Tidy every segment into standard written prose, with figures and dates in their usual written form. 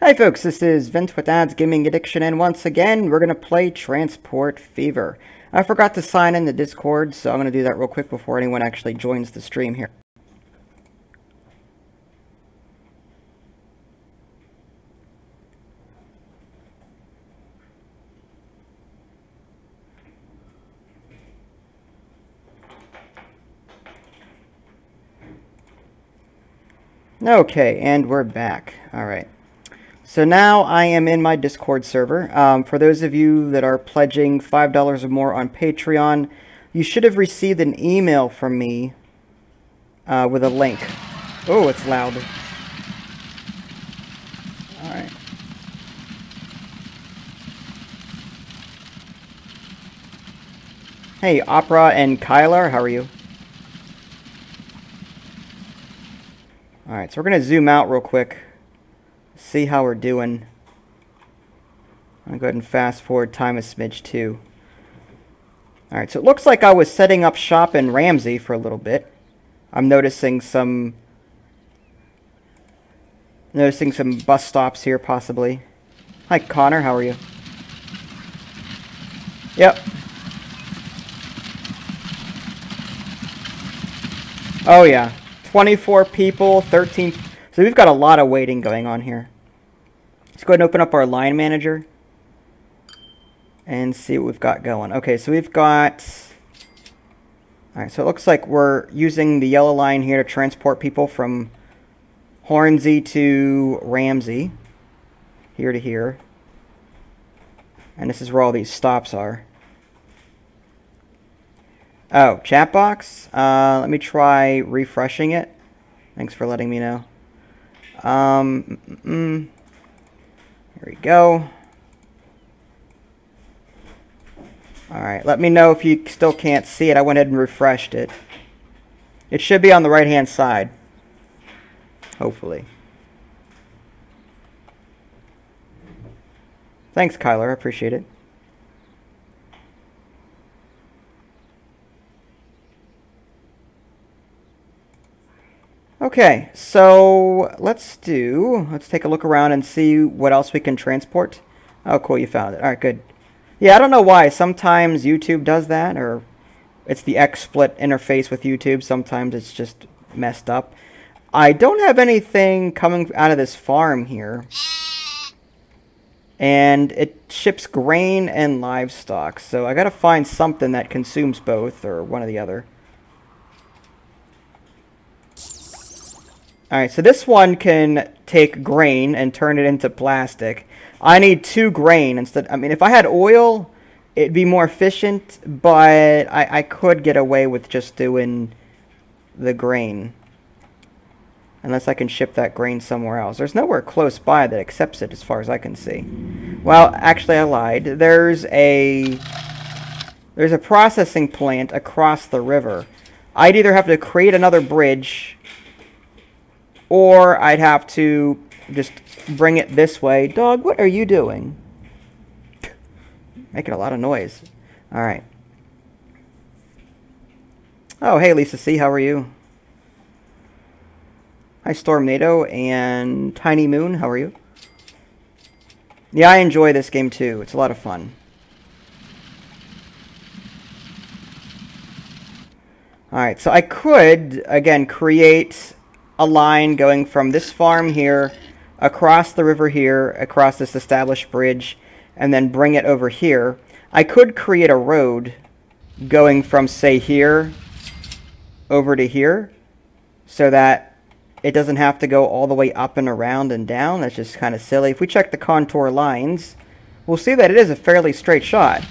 Hi folks, this is Vince with Dad's Gaming Addiction, and once again, we're going to play Transport Fever. I forgot to sign in the Discord, so I'm going to do that real quick before anyone actually joins the stream here. Okay, and we're back. Alright. So now I am in my Discord server. For those of you that are pledging $5 or more on Patreon, you should have received an email from me with a link. Oh, it's loud. Alright. Hey, Opera and Kyler, how are you? Alright, so we're going to zoom out real quick. See how we're doing. I'll go ahead and fast forward time a smidge too. Alright, so it looks like I was setting up shop in Ramsey for a little bit. I'm noticing some bus stops here possibly. Hi Connor, how are you? Yep. Oh yeah. 24 people, 13. So we've got a lot of waiting going on here. Let's go ahead and open up our line manager and see what we've got going. Okay, so we've got... Alright, so it looks like we're using the yellow line here to transport people from Hornsey to Ramsey. Here to here. And this is where all these stops are. Oh, chat box? Let me try refreshing it. Thanks for letting me know. Here we go. Alright, let me know if you still can't see it. I went ahead and refreshed it. It should be on the right hand side. Hopefully. Thanks, Kyler. I appreciate it. Okay, so let's take a look around and see what else we can transport. Oh, cool, you found it. All right, good. Yeah, I don't know why. Sometimes YouTube does that, or it's the XSplit interface with YouTube. Sometimes it's just messed up. I don't have anything coming out of this farm here. And it ships grain and livestock, so I gotta find something that consumes both, or one or the other. Alright, so this one can take grain and turn it into plastic. I need 2 grain instead. I mean, if I had oil, it'd be more efficient, but I could get away with just doing the grain. Unless I can ship that grain somewhere else. There's nowhere close by that accepts it as far as I can see. Well, actually I lied. There's a processing plant across the river. I'd either have to create another bridge, or I'd have to just bring it this way. Dog, what are you doing? Making a lot of noise. Alright. Oh, hey Lisa C, how are you? Hi Stormnado and Tiny Moon, how are you? Yeah, I enjoy this game too. It's a lot of fun. Alright, so I could, again, create a line going from this farm here, across the river here, across this established bridge, and then bring it over here. I could create a road going from, say, here over to here, so that it doesn't have to go all the way up and around and down. That's just kind of silly. If we check the contour lines, we'll see that it is a fairly straight shot.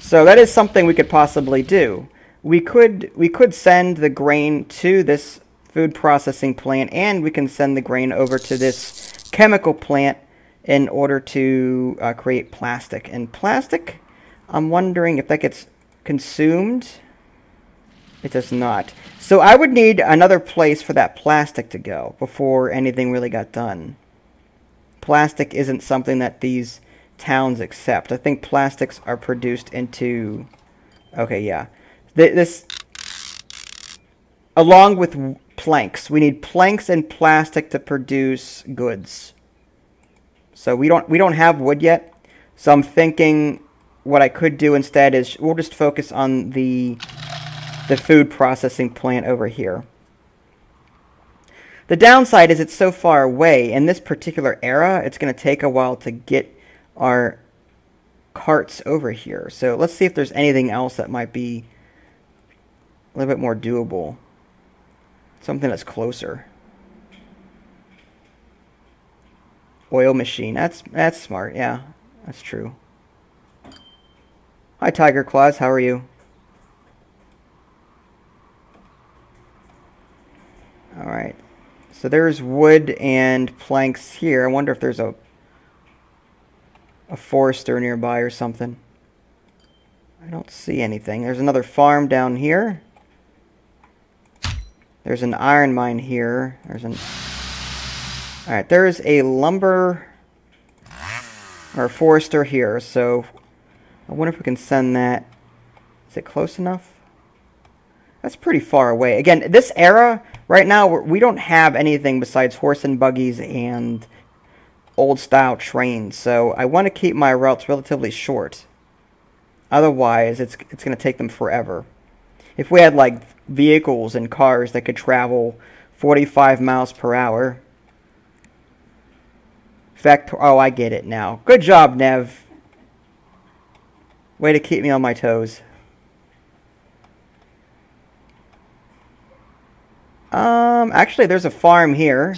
So that is something we could possibly do. We could send the grain to this food processing plant, and we can send the grain over to this chemical plant in order to create plastic. And plastic, I'm wondering if that gets consumed. It does not. So I would need another place for that plastic to go before anything really got done. Plastic isn't something that these towns accept. I think plastics are produced into... Okay, yeah. This, along with planks. We need planks and plastic to produce goods. So we don't have wood yet. So I'm thinking what I could do instead is we'll just focus on the food processing plant over here. The downside is it's so far away. In this particular era, it's going to take a while to get our carts over here. So let's see if there's anything else that might be a little bit more doable. Something that's closer. Oil machine. That's smart. Yeah, that's true. Hi, Tiger Claws. How are you? All right. So there's wood and planks here. I wonder if there's a forester nearby or something. I don't see anything. There's another farm down here. There's an iron mine here. Alright, there's a lumber or a forester here. So I wonder if we can send that. Is it close enough? That's pretty far away. Again, this era, right now, we don't have anything besides horse and buggies and old-style trains. So I want to keep my routes relatively short. Otherwise, it's going to take them forever. If we had, like, vehicles and cars that could travel 45 miles per hour. In fact, oh, I get it now. Good job, Nev. Way to keep me on my toes. Actually, there's a farm here,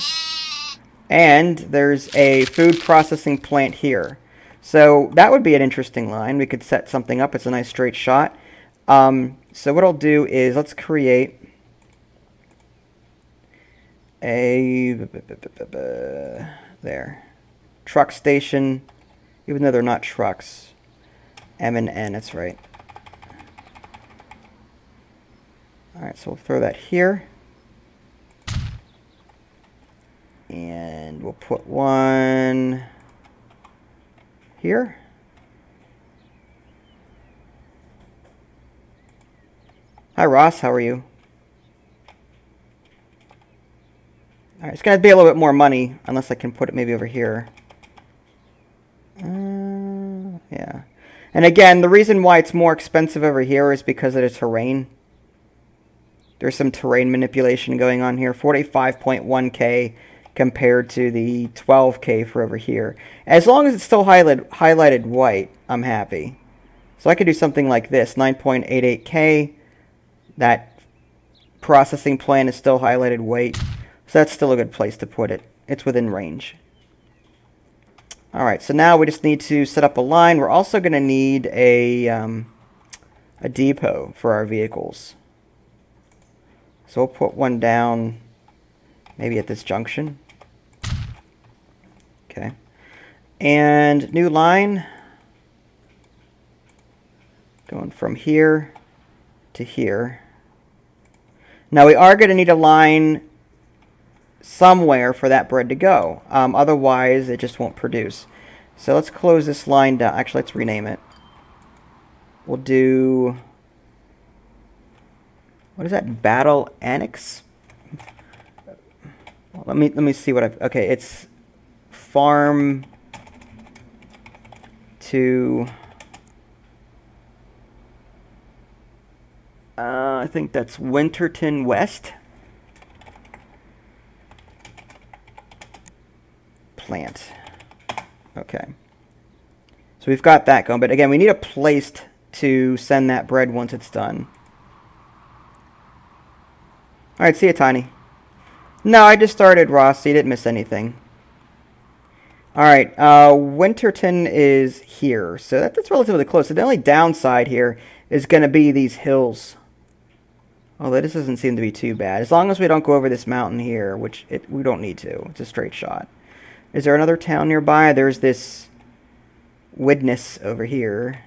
and there's a food processing plant here. So that would be an interesting line. We could set something up. It's a nice straight shot. So what I'll do is let's create a there truck station, even though they're not trucks. M and N. That's right. All right, so we'll throw that here. And we'll put one here. Hi, Ross. How are you? All right, it's going to be a little bit more money, unless I can put it maybe over here. Yeah. And again, the reason why it's more expensive over here is because of the terrain. There's some terrain manipulation going on here. 45.1K compared to the 12K for over here. As long as it's still highlighted white, I'm happy. So I could do something like this, 9.88K. That processing plant is still highlighted white. So that's still a good place to put it. It's within range. Alright, so now we just need to set up a line. We're also going to need a depot for our vehicles. So we'll put one down maybe at this junction. Okay. And new line. Going from here to here. Now we are going to need a line somewhere for that bread to go. Otherwise, it just won't produce. So let's close this line down. Actually, let's rename it. We'll do... What is that? Battle Annex? Let me see what I've... Okay, it's farm to... I think that's Winterton West. Plant. Okay. So we've got that going. But again, we need a place to send that bread once it's done. Alright, see you, Tiny. No, I just started, Ross, so you didn't miss anything. Alright, Winterton is here. So that's relatively close. So the only downside here is going to be these hills. Although this doesn't seem to be too bad. As long as we don't go over this mountain here, which we don't need to. It's a straight shot. Is there another town nearby? There's this Widnes over here.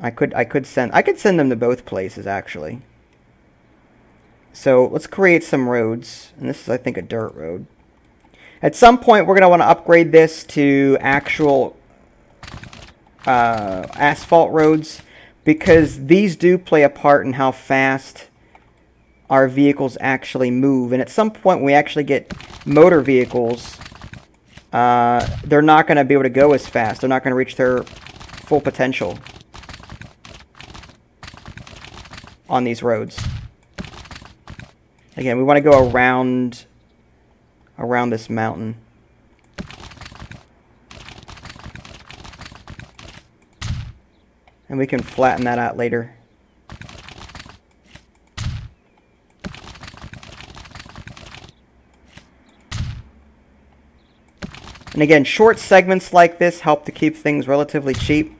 I could send them to both places, actually. So let's create some roads. And this is, I think, a dirt road. At some point, we're going to want to upgrade this to actual asphalt roads, because these do play a part in how fast our vehicles actually move. And at some point when we actually get motor vehicles, they're not going to be able to go as fast. They're not going to reach their full potential on these roads. Again, we want to go around this mountain. And we can flatten that out later. And again, short segments like this help to keep things relatively cheap.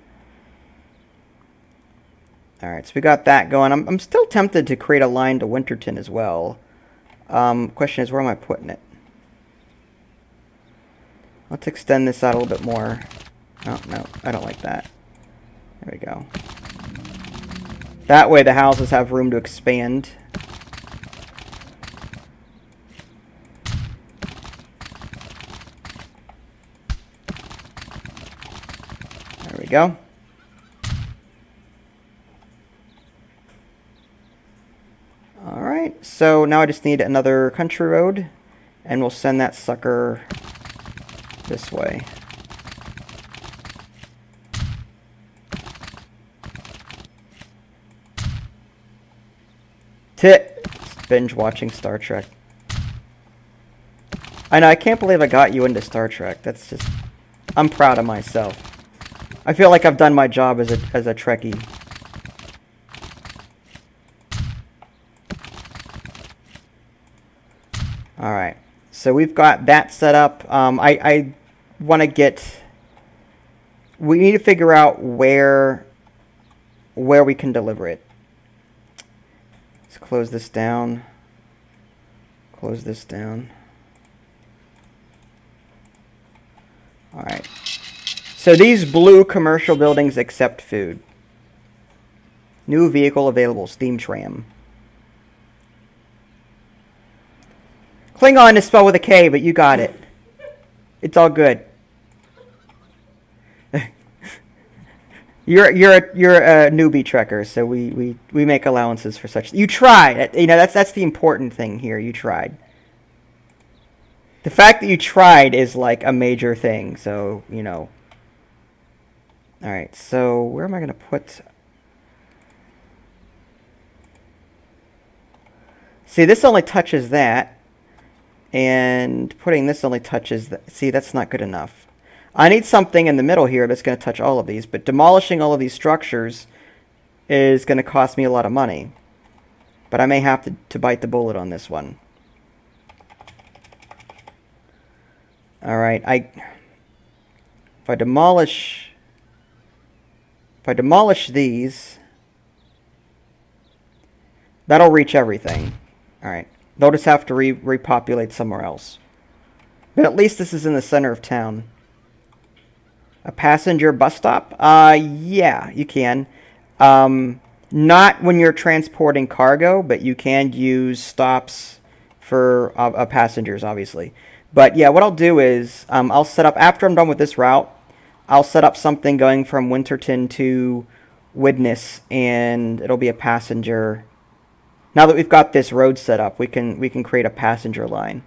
Alright, so we got that going. I'm still tempted to create a line to Winterton as well. Question is, where am I putting it? Let's extend this out a little bit more. Oh, no, I don't like that. There we go. That way the houses have room to expand. There we go. Alright, so now I just need another country road, and we'll send that sucker this way. Binge watching Star Trek. I know, I can't believe I got you into Star Trek. That's just... I'm proud of myself. I feel like I've done my job as a Trekkie. Alright, so we've got that set up. I want to get... We need to figure out where we can deliver it. Let's close this down. Close this down. Alright. So these blue commercial buildings accept food. New vehicle available, steam tram. Klingon is spelled with a K, but you got it. It's all good. You're a newbie trekker, so we make allowances for such. You tried. You know, that's the important thing here. You tried. The fact that you tried is like a major thing. So you know. All right. So where am I gonna put? See, this only touches that, and putting this only touches that. See, that's not good enough. I need something in the middle here that's going to touch all of these, but demolishing all of these structures is going to cost me a lot of money. But I may have to bite the bullet on this one. Alright, if I demolish these, that'll reach everything. Alright, they'll just have to repopulate somewhere else. But at least this is in the center of town. A passenger bus stop? Yeah, you can. Not when you're transporting cargo, but you can use stops for passengers, obviously. But yeah, what I'll do is, I'll set up, after I'm done with this route, I'll set up something going from Winterton to Widnes, and it'll be a passenger. Now that we've got this road set up, we can create a passenger line.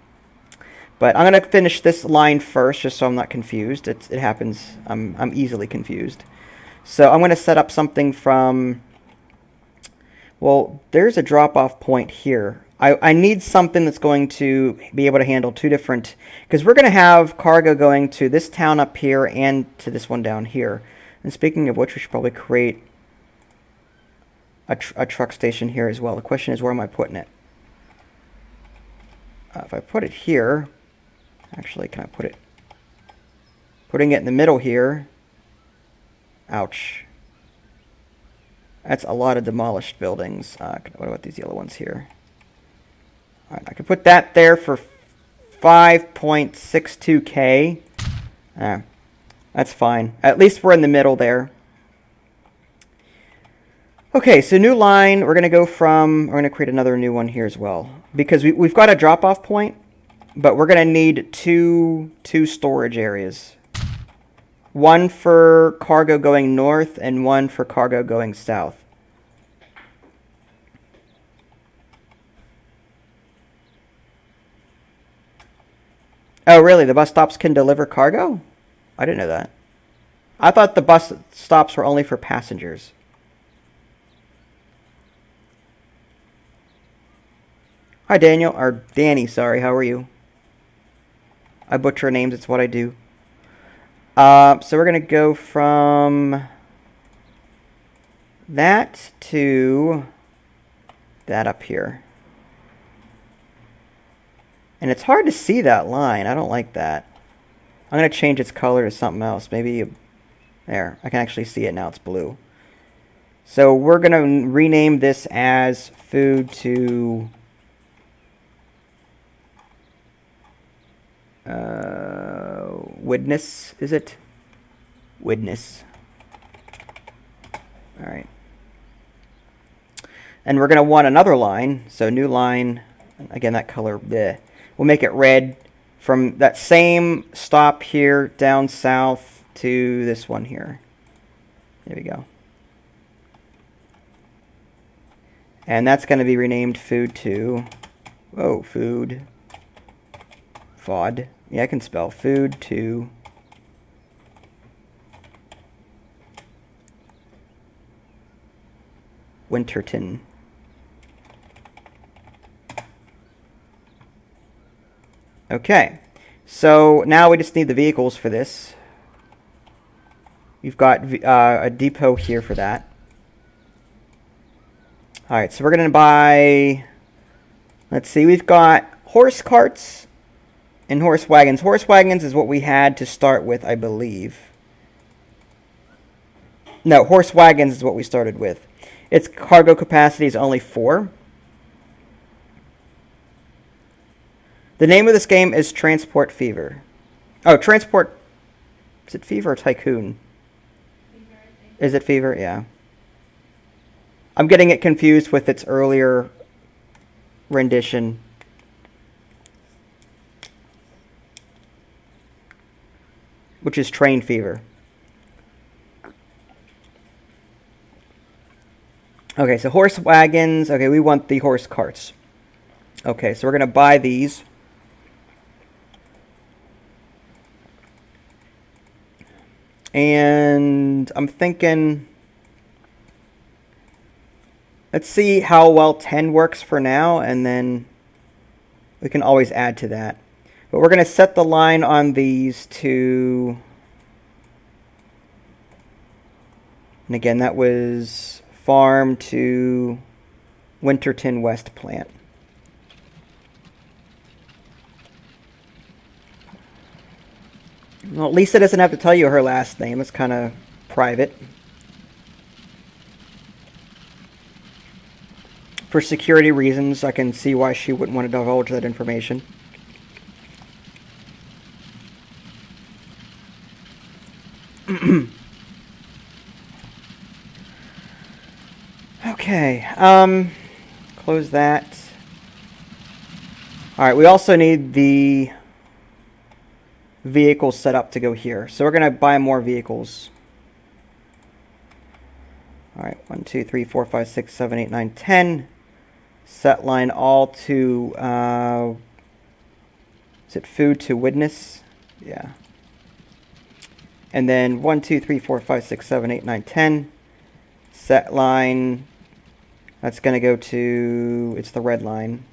But I'm going to finish this line first, just so I'm not confused. It happens. I'm easily confused. So I'm going to set up something from... Well, there's a drop-off point here. I need something that's going to be able to handle two different... Because we're going to have cargo going to this town up here and to this one down here. And speaking of which, we should probably create a truck station here as well. The question is, where am I putting it? If I put it here... Actually, can I put it... Putting it in the middle here. Ouch. That's a lot of demolished buildings. What about these yellow ones here? Alright, I can put that there for 5.62K. That's fine. At least we're in the middle there. Okay, so new line. We're going to go from... We're going to create another new one here as well. Because we've got a drop-off point. But we're going to need two storage areas. One for cargo going north and one for cargo going south. Oh, really? The bus stops can deliver cargo? I didn't know that. I thought the bus stops were only for passengers. Hi, Daniel. Or Danny, sorry. How are you? I butcher names. It's what I do. So we're going to go from that to that up here. And it's hard to see that line. I don't like that. I'm going to change its color to something else. Maybe there. I can actually see it now. It's blue. So we're going to rename this as food to witness, is it? Witness. All right. And we're going to want another line. So new line. Again, that color. Bleh. We'll make it red from that same stop here down south to this one here. There we go. And that's going to be renamed food to, whoa, food, FOD. Yeah, I can spell food to Winterton. Okay, so now we just need the vehicles for this. You've got a depot here for that. All right, so we're going to buy, let's see, we've got horse carts and horse wagons. Horse wagons is what we had to start with, I believe. No, horse wagons is what we started with. Its cargo capacity is only 4. The name of this game is Transport Fever. Oh, Transport, is it Fever or Tycoon? Fever, I think. Is it Fever? Yeah. I'm getting it confused with its earlier rendition. Which is Train Fever. Okay, so horse wagons. Okay, we want the horse carts. Okay, so we're going to buy these. And I'm thinking, let's see how well 10 works for now, and then we can always add to that. But we're going to set the line on these to, and again, that was farm to Winterton West plant. Well, Lisa doesn't have to tell you her last name. It's kind of private. For security reasons, I can see why she wouldn't want to divulge that information. Okay, close that. All right, we also need the vehicles set up to go here. So we're going to buy more vehicles. All right, 1, 2, 3, 4, 5, 6, 7, 8, 9, 10. Set line all to, is it food to witness? Yeah. And then 1, 2, 3, 4, 5, 6, 7, 8, 9, 10. Set line, that's going to go to, it's the red line.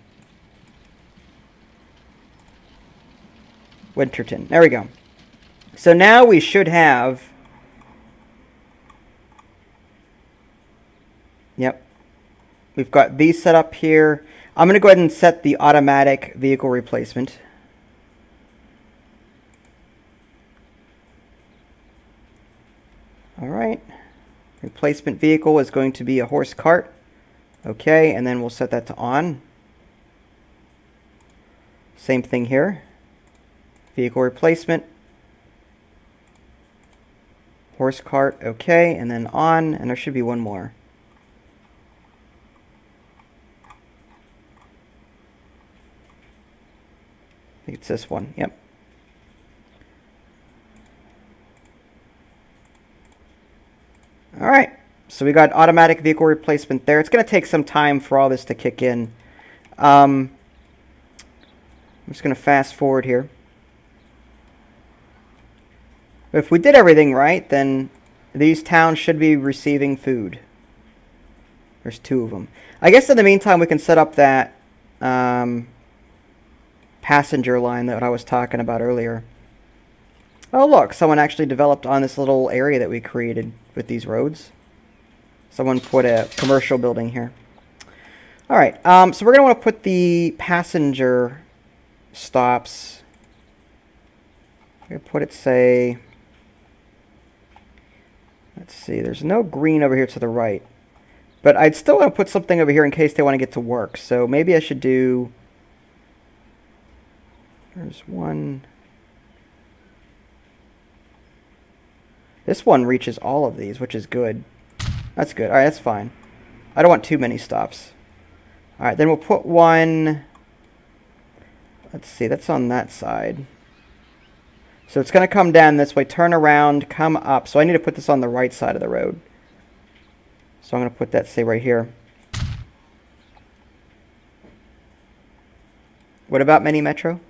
Winterton. There we go. So now we should have, yep, we've got these set up here. I'm going to go ahead and set the automatic vehicle replacement. All right. Replacement vehicle is going to be a horse cart. Okay, and then we'll set that to on. Same thing here. Vehicle replacement. Horse cart, okay, and then on, and there should be one more. I think it's this one, yep. All right, so we got automatic vehicle replacement there. It's going to take some time for all this to kick in. I'm just going to fast forward here. If we did everything right, then these towns should be receiving food. There's 2 of them. I guess in the meantime, we can set up that passenger line that I was talking about earlier. Oh, look, someone actually developed on this little area that we created with these roads. Someone put a commercial building here. All right, so we're going to want to put the passenger stops. I'm going to put it, say, let's see, there's no green over here to the right. But I'd still want to put something over here in case they want to get to work. So maybe I should do, there's one. This one reaches all of these, which is good. That's good. All right, that's fine. I don't want too many stops. All right, then we'll put one. Let's see, that's on that side. So it's going to come down this way, turn around, come up. So I need to put this on the right side of the road. So I'm going to put that, say, right here. What about Mini Metro?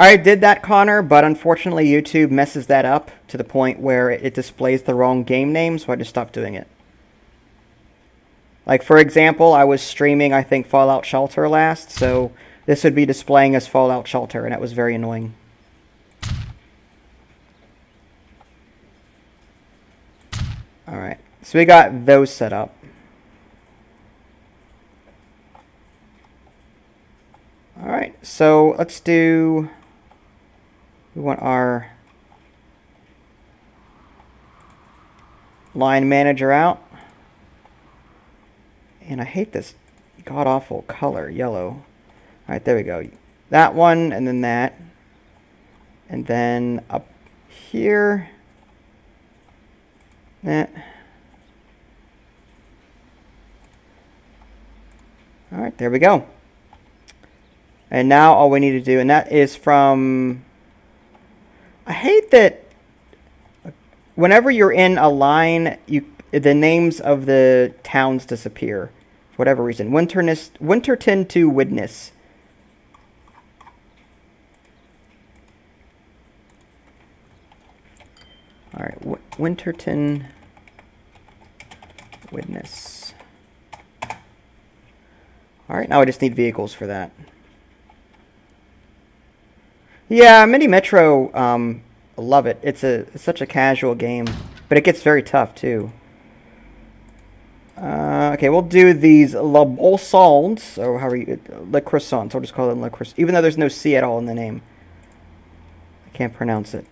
I did that, Connor, but unfortunately YouTube messes that up to the point where it displays the wrong game name, so I just stopped doing it. Like, for example, I was streaming, I think, Fallout Shelter last, so this would be displaying as Fallout Shelter, and that was very annoying. Alright, so we got those set up. Alright, so let's do... We want our line manager out. And I hate this god-awful color, yellow. Alright, there we go. That one, and then that. And then up here. That. Alright, there we go. And now all we need to do, and that is from... I hate that whenever you're in a line, the names of the towns disappear. For whatever reason. Winterton to Widnes. Alright, Winterton, Widnes. Alright, now I just need vehicles for that. Yeah, Mini Metro, I love it. It's such a casual game, but it gets very tough too. Okay, we'll do these Le Croissants, or however you, Le Croissants. I'll just call them Le Croissants, even though there's no C at all in the name. I can't pronounce it.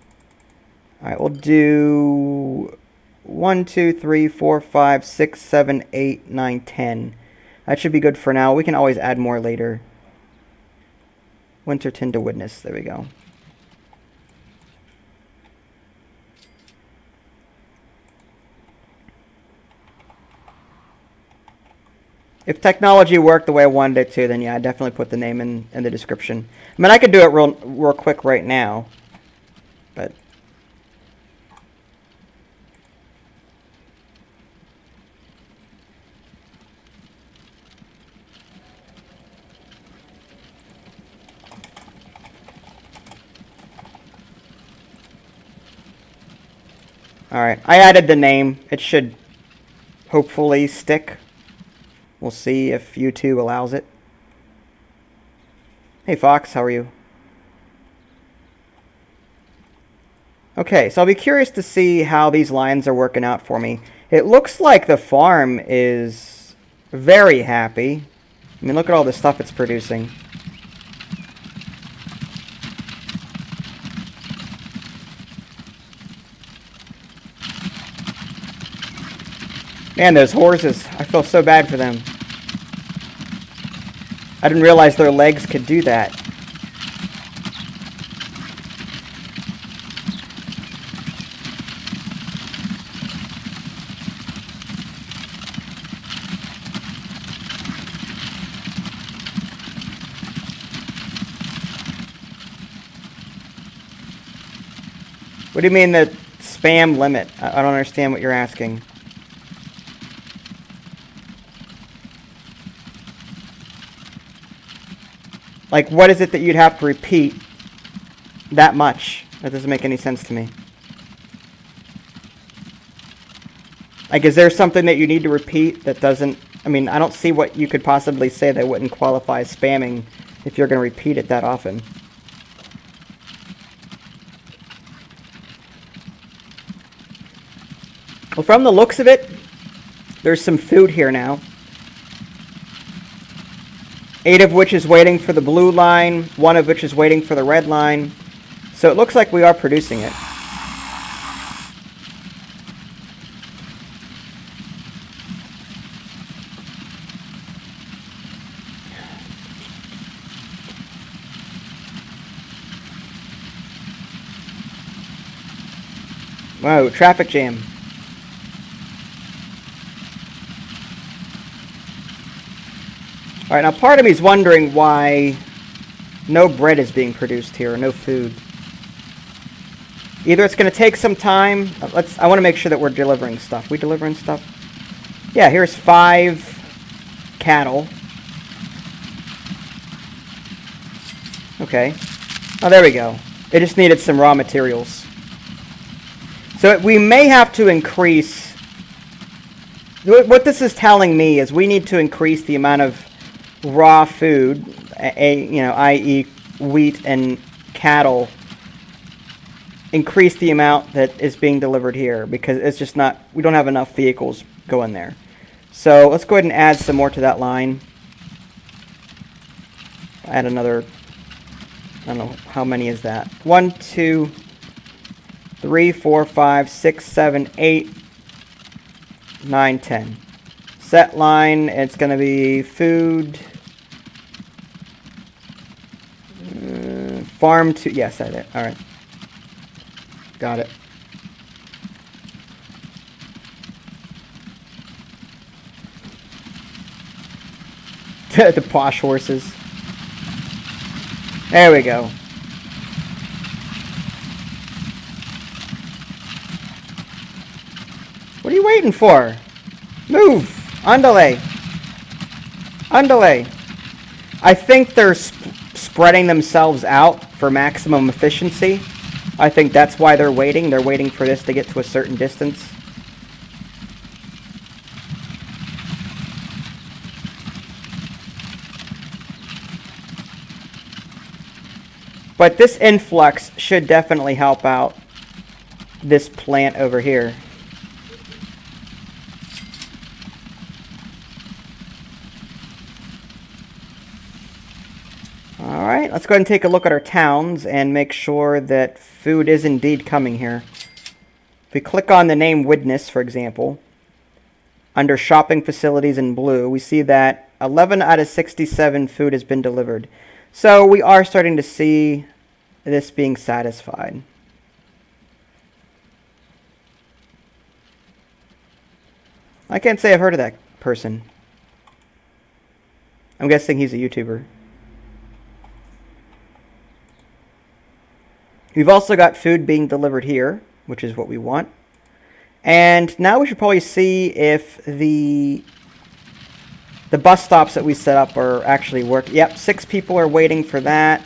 All right, we'll do 1, 2, 3, 4, 5, 6, 7, 8, 9, 10. That should be good for now. We can always add more later. Winterton to Widnes. There we go. If technology worked the way I wanted it to, then yeah, I'd definitely put the name in the description. I mean, I could do it real quick right now, but... Alright, I added the name. It should hopefully stick. We'll see if YouTube allows it. Hey Fox, how are you? Okay, so I'll be curious to see how these lines are working out for me. It looks like the farm is very happy. I mean, look at all the stuff it's producing. Man, those horses, I feel so bad for them. I didn't realize their legs could do that. What do you mean the spam limit? I don't understand what you're asking. Like, what is it that you'd have to repeat that much? That doesn't make any sense to me. Like, is there something that you need to repeat that doesn't... I mean, I don't see what you could possibly say that wouldn't qualify as spamming if you're going to repeat it that often. Well, from the looks of it, there's some food here now. 8 of which is waiting for the blue line, 1 of which is waiting for the red line. So it looks like we are producing it. Whoa, traffic jam. Alright, now part of me is wondering why no bread is being produced here, or no food. Either it's going to take some time. I want to make sure that we're delivering stuff. We delivering stuff? Yeah, here's 5 cattle. Okay. Oh, there we go. It just needed some raw materials. So we may have to increase... What this is telling me is we need to increase the amount of raw food, i.e. wheat and cattle, increase the amount that is being delivered here, because it's just not... We don't have enough vehicles going there. So let's go ahead and add some more to that line. Add another... I don't know, how many is that? 1, 2... 3, 4, 5, 6, 7, 8, 9, 10. Set line, it's going to be food. Farm to, yes, that's it. Alright. Got it. The posh horses. There we go. What are you waiting for? Move! Andale! Andale! I think they're spreading themselves out for maximum efficiency. I think that's why they're waiting. They're waiting for this to get to a certain distance. But this influx should definitely help out this plant over here. Alright, let's go ahead and take a look at our towns and make sure that food is indeed coming here. If we click on the name Widnes, for example, under shopping facilities in blue, we see that 11 out of 67 food has been delivered. So we are starting to see this being satisfied. I can't say I've heard of that person. I'm guessing he's a YouTuber. We've also got food being delivered here, which is what we want. And now we should probably see if the bus stops that we set up are actually working. Yep, 6 people are waiting for that.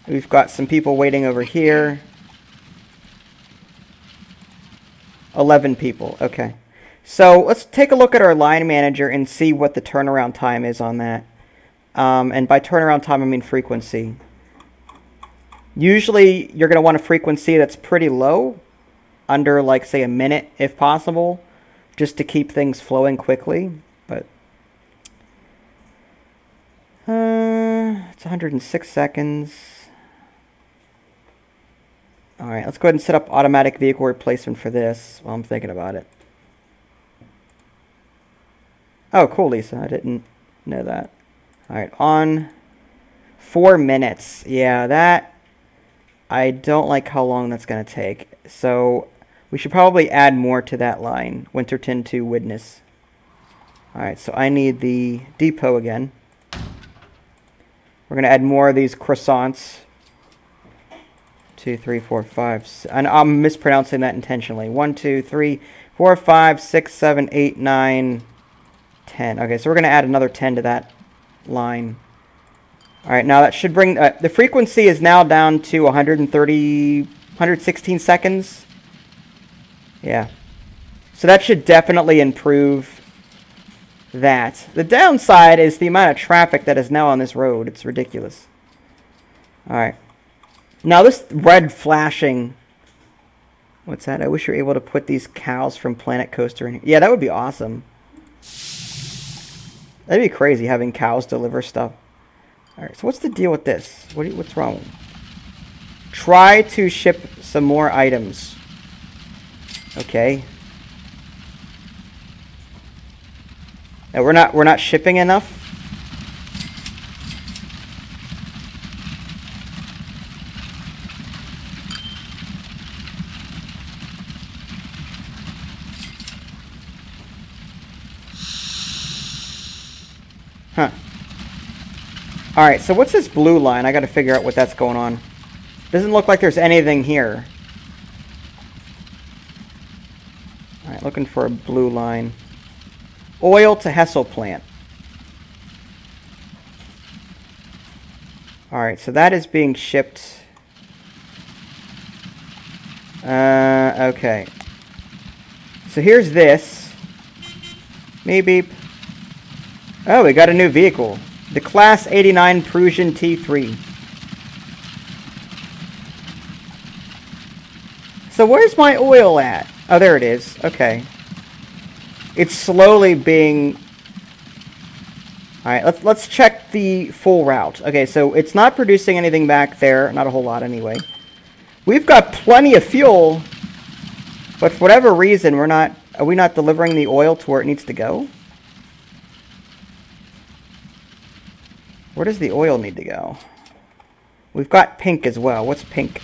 We've got some people waiting over here. 11 people, okay. So let's take a look at our line manager and see what the turnaround time is on that. And by turnaround time, I mean frequency. Usually, you're going to want a frequency that's pretty low, under, like, say, a minute, if possible, just to keep things flowing quickly. But it's 106 seconds. All right, let's go ahead and set up automatic vehicle replacement for this while I'm thinking about it. Oh, cool, Lisa. I didn't know that. All right, on 4 minutes. Yeah, that... I don't like how long that's going to take. So we should probably add more to that line. Winterton to Widnes. Alright, so I need the depot again. We're going to add more of these croissants. 2, 3, 4, 5. And I'm mispronouncing that intentionally. 1, 2, 3, 4, 5, 6, 7, 8, 9, 10. Okay, so we're going to add another 10 to that line. All right, now that should bring... the frequency is now down to 116 seconds. Yeah. So that should definitely improve that. The downside is the amount of traffic that is now on this road. It's ridiculous. All right. Now this red flashing... What's that? I wish you were able to put these cows from Planet Coaster in here. Yeah, that would be awesome. That'd be crazy having cows deliver stuff. Alright, so what's the deal with this? What's wrong? Try to ship some more items. Okay. Now we're not shipping enough. Huh. Alright, so what's this blue line? I gotta figure out what that's going on. Doesn't look like there's anything here. Alright, looking for a blue line. Oil to Hessel plant. Alright, so that is being shipped. Okay. So here's this. Maybe. Oh, we got a new vehicle. The Class 89 Prussian T3. So where's my oil at? Oh, there it is. Okay. It's slowly being... Alright, let's check the full route. Okay, so it's not producing anything back there. Not a whole lot anyway. We've got plenty of fuel. But for whatever reason, are we not delivering the oil to where it needs to go? Where does the oil need to go? We've got pink as well. What's pink?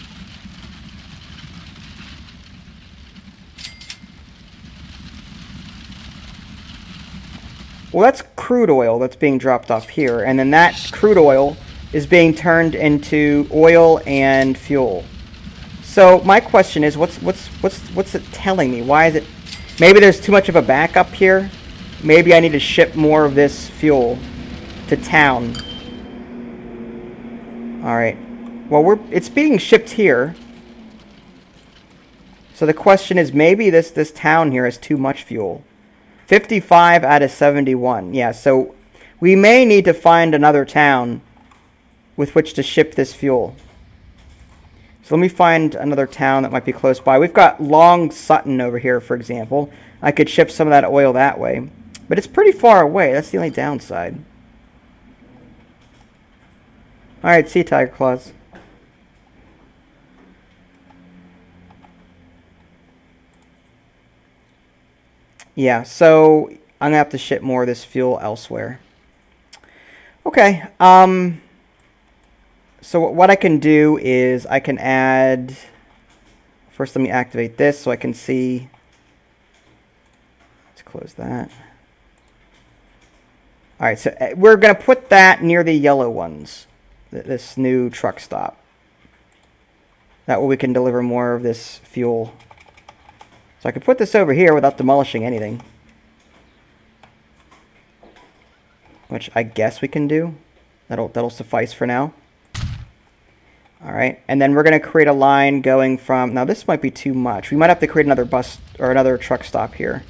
Well, that's crude oil that's being dropped off here. And then that crude oil is being turned into oil and fuel. So my question is, what's it telling me? Why is it... Maybe there's too much of a backup here. Maybe I need to ship more of this fuel to town. Alright. Well, it's being shipped here. So the question is, maybe this town here has too much fuel. 55 out of 71. Yeah, so we may need to find another town with which to ship this fuel. So let me find another town that might be close by. We've got Long Sutton over here, for example. I could ship some of that oil that way. But it's pretty far away. That's the only downside. Alright, see you, Tiger Claws. Yeah, so I'm going to have to ship more of this fuel elsewhere. Okay, so what I can do is I can add... First, let me activate this so I can see... Let's close that. Alright, so we're going to put that near the yellow ones. This new truck stop. That way we can deliver more of this fuel. So I can put this over here without demolishing anything. Which I guess we can do. That'll suffice for now. Alright, and then we're going to create a line going from... Now this might be too much. We might have to create another bus or another truck stop here.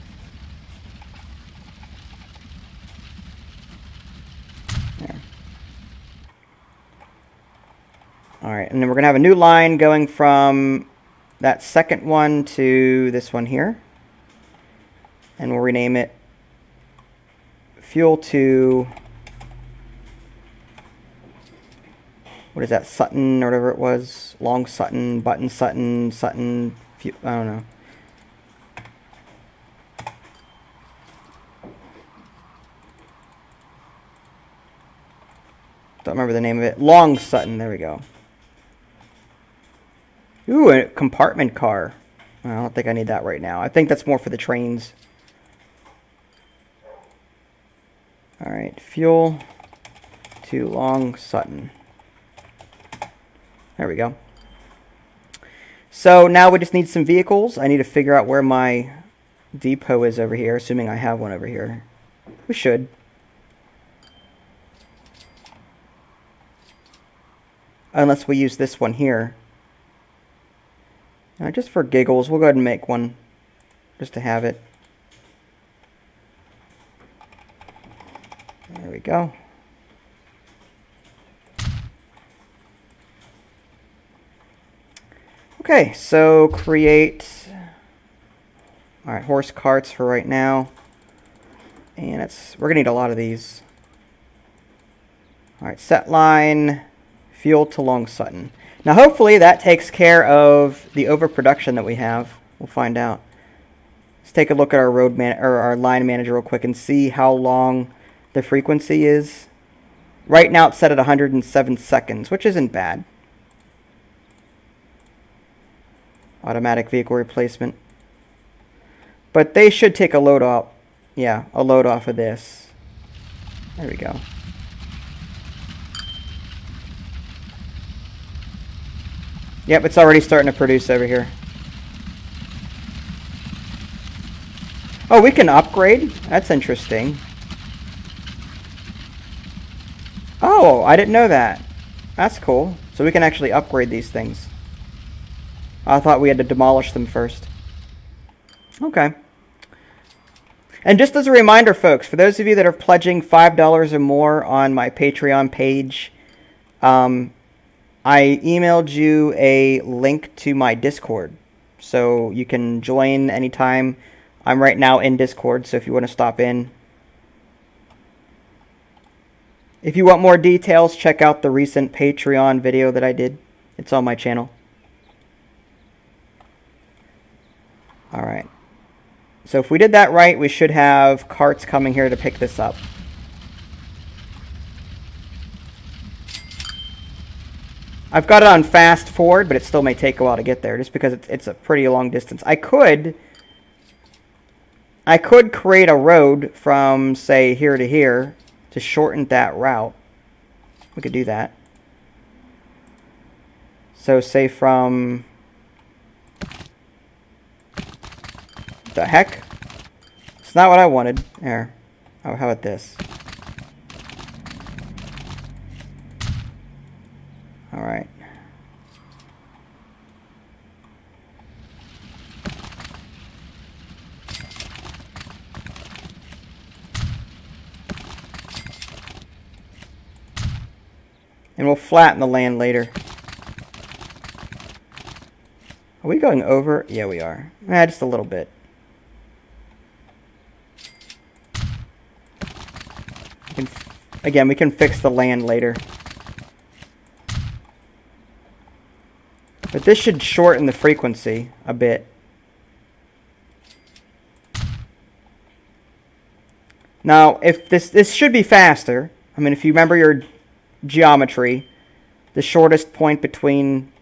Alright, and then we're going to have a new line going from that second one to this one here. And we'll rename it Fuel to... What is that? Sutton or whatever it was. Long Sutton, Button Sutton, Sutton... I don't know. Don't remember the name of it. Long Sutton, there we go. Ooh, a compartment car. I don't think I need that right now. I think that's more for the trains. Alright, fuel to Long Sutton. There we go. So now we just need some vehicles. I need to figure out where my depot is over here, assuming I have one over here. We should. Unless we use this one here. Just for giggles, we'll go ahead and make one. Just to have it. There we go. Okay, so create, all right, horse carts for right now. And we're gonna need a lot of these. All right, set line, fuel to Long Sutton. Now hopefully that takes care of the overproduction that we have. We'll find out. Let's take a look at our our line manager real quick and see how long the frequency is. Right now it's set at 107 seconds, which isn't bad. Automatic vehicle replacement. But they should take a load off. Yeah, a load off of this. There we go. Yep, it's already starting to produce over here. Oh, we can upgrade? That's interesting. Oh, I didn't know that. That's cool. So we can actually upgrade these things. I thought we had to demolish them first. Okay. And just as a reminder, folks, for those of you that are pledging $5 or more on my Patreon page, I emailed you a link to my Discord. So you can join anytime. I'm right now in Discord, so if you want to stop in. If you want more details, check out the recent Patreon video that I did. It's on my channel. Alright. So if we did that right, we should have carts coming here to pick this up. I've got it on fast forward, but it still may take a while to get there, just because it's a pretty long distance. I could create a road from, say, here to here to shorten that route. We could do that. So say from... the heck? It's not what I wanted. There. Oh, how about this? Alright. And we'll flatten the land later. Are we going over? Yeah, we are. Just a little bit. Again, we can fix the land later. But this should shorten the frequency a bit. Now, if this should be faster. I mean, if you remember your geometry, the shortest point between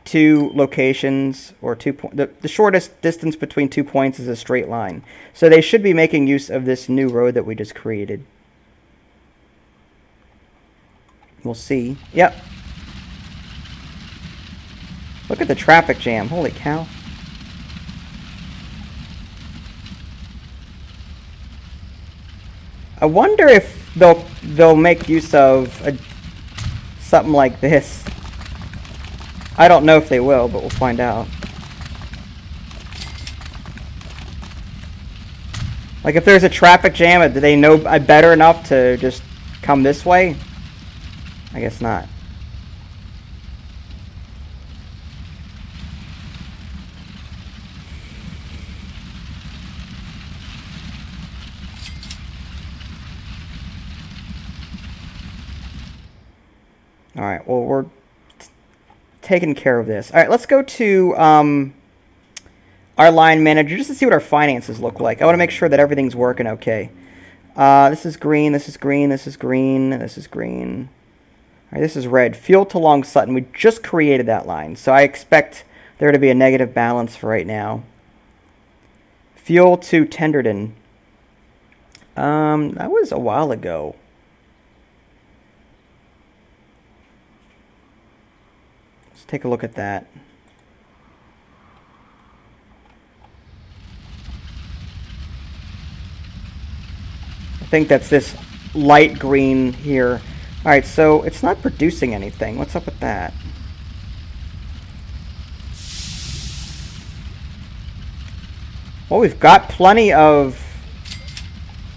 two locations, or the shortest distance between 2 points is a straight line. So they should be making use of this new road that we just created. We'll see. Yep. Look at the traffic jam. Holy cow. I wonder if they'll make use of something like this. I don't know if they will, but we'll find out. Like, if there's a traffic jam, do they know better enough to just come this way? I guess not. Alright, well, we're taking care of this. Alright, let's go to our line manager just to see what our finances look like. I want to make sure that everything's working okay. This is green, this is green, this is green, this is green. All right, this is red. Fuel to Long Sutton. We just created that line, so I expect there to be a negative balance for right now. Fuel to Tenderden. That was a while ago. Let's take a look at that. I think that's this light green here. Alright, so it's not producing anything. What's up with that? Well, we've got plenty of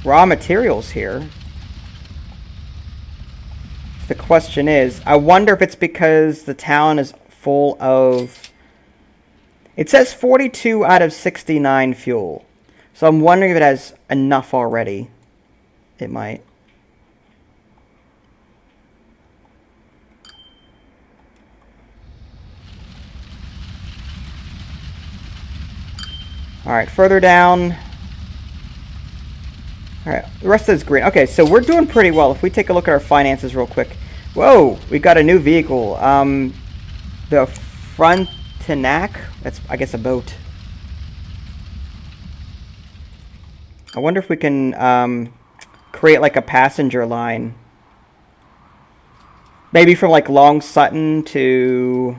raw materials here. The question is, I wonder if it's because the town is full of... It says 42 out of 69 fuel. So I'm wondering if it has enough already. It might. Alright, further down. Alright, the rest is green. Okay, so we're doing pretty well. If we take a look at our finances real quick. Whoa, we got a new vehicle. The Frontenac. That's, I guess, a boat. I wonder if we can create like a passenger line. Maybe from like Long Sutton to...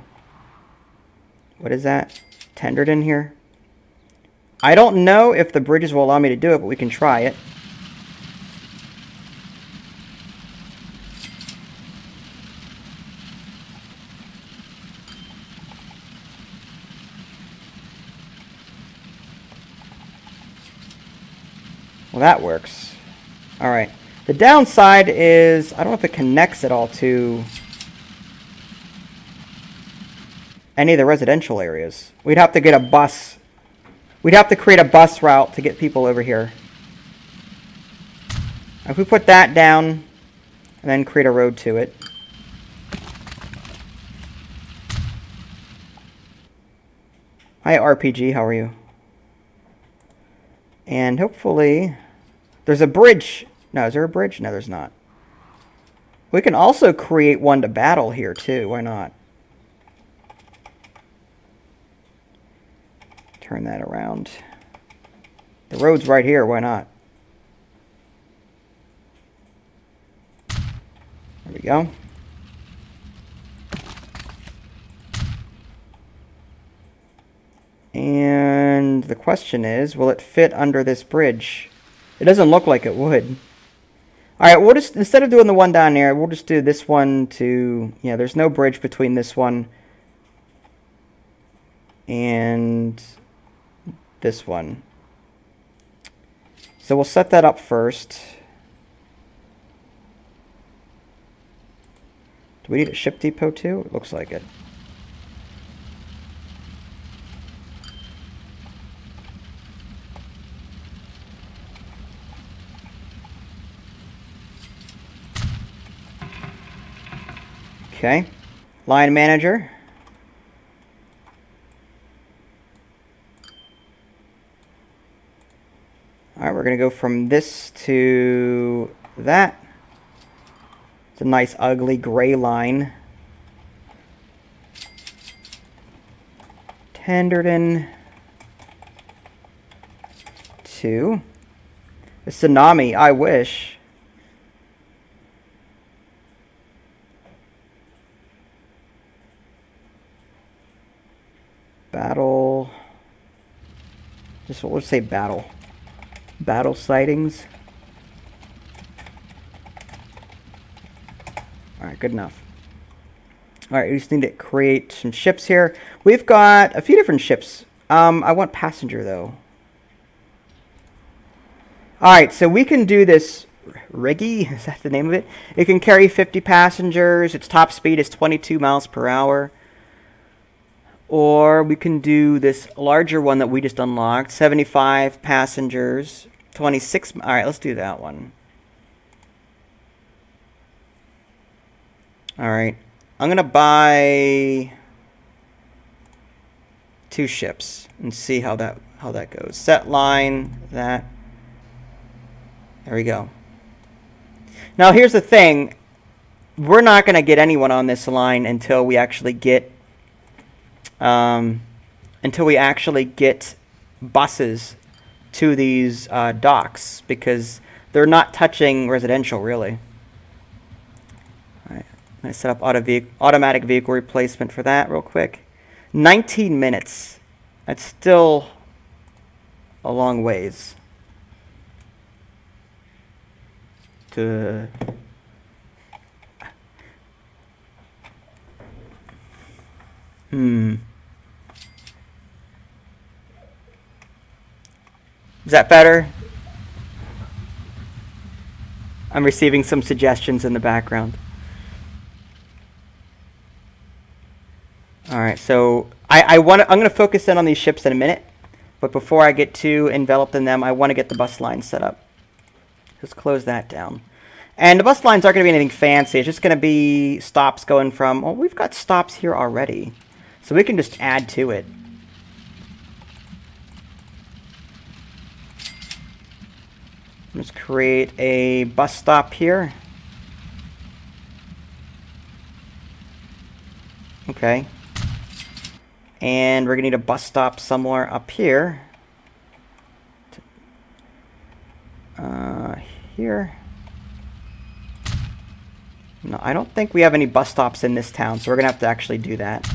What is that? Tenderden here? I don't know if the bridges will allow me to do it, but we can try it. Well, that works. Alright. The downside is, I don't know if it connects at all to any of the residential areas. We'd have to get a bus. We'd have to create a bus route to get people over here. If we put that down, and then create a road to it. Hi, RPG, how are you? And hopefully... There's a bridge. No, is there a bridge? No, there's not. We can also create one to battle here, too. Why not? Turn that around. The road's right here. Why not? There we go. And the question is, will it fit under this bridge? It doesn't look like it would. Alright, we'll just, instead of doing the one down there, we'll just do this one to, yeah, there's no bridge between this one and this one. So we'll set that up first. Do we need a ship depot too? It looks like it. Okay, line manager. Alright, we're going to go from this to that. It's a nice ugly gray line. Tenderden to a tsunami, I wish. Battle. Just let's say battle. Battle sightings. Alright, good enough. Alright, we just need to create some ships here. We've got a few different ships. I want passenger though. Alright, so we can do this Riggy, is that the name of it? It can carry 50 passengers. Its top speed is 22 miles per hour. Or we can do this larger one that we just unlocked. 75 passengers. 26. Alright, let's do that one. Alright. I'm going to buy 2 ships and see how that goes. Set line, that. There we go. Now here's the thing. We're not going to get anyone on this line until we actually get buses to these docks, because they're not touching residential really. All right, I'm going to set up automatic vehicle replacement for that real quick. 19 minutes. That's still a long ways to Is that better? I'm receiving some suggestions in the background. All right, so I'm going to focus in on these ships in a minute, but before I get too enveloped in them, I want to get the bus line set up. Just close that down. And the bus lines aren't going to be anything fancy. It's just going to be stops going from, well, we've got stops here already, so we can just add to it. Let's create a bus stop here. Okay. And we're going to need a bus stop somewhere up here. Here. No, I don't think we have any bus stops in this town, so we're going to have to actually do that.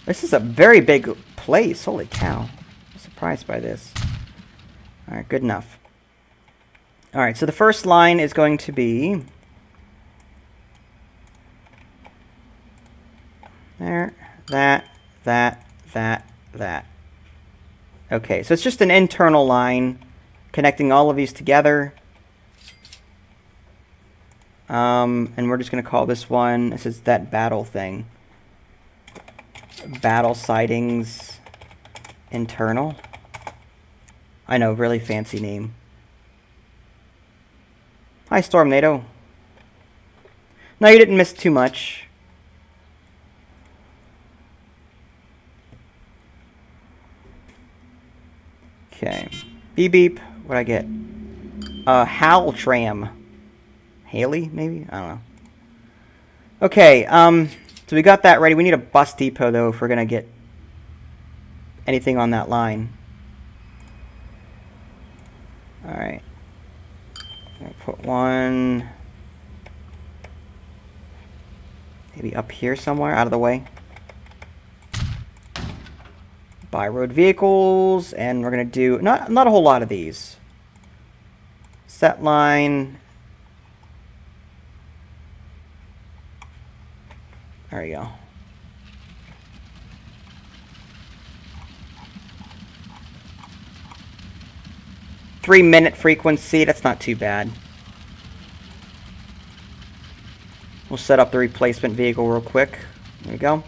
This is a very big place. Holy cow. I'm surprised by this. Alright, good enough. Alright, so the first line is going to be there, that. Okay, so it's just an internal line connecting all of these together. And we're just going to call this one, this is that battle thing. Battle sidings internal. I know, really fancy name. Hi, Stormnado. No, you didn't miss too much. Okay. Beep beep. What'd I get? Haltram. Haley, maybe? I don't know. Okay, so we got that ready. We need a bus depot, though, if we're going to get anything on that line. Alright. I'll put one maybe up here somewhere, out of the way. Buy road vehicles, and we're going to do not a whole lot of these. Set line. There you go. Three-minute frequency, that's not too bad. We'll set up the replacement vehicle real quick. There we go.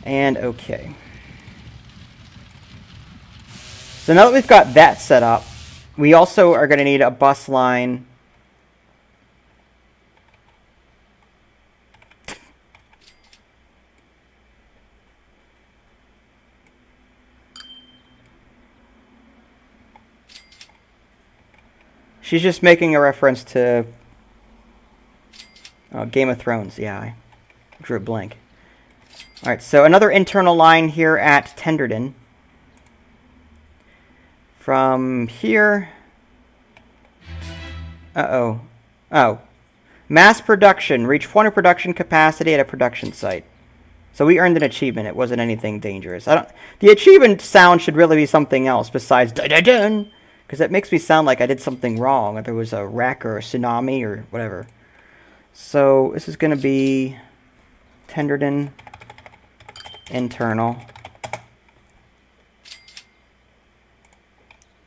And okay. So now that we've got that set up, we also are going to need a bus line. She's just making a reference to Game of Thrones. Yeah, I drew a blank. Alright, so another internal line here at Tenderden. From here... Uh-oh. Oh. Mass production. Reach 400 production capacity at a production site. So we earned an achievement. It wasn't anything dangerous. The achievement sound should really be something else besides dun-dun-dun. Because it makes me sound like I did something wrong, or there was a wreck or a tsunami or whatever. So this is going to be Tenderden internal.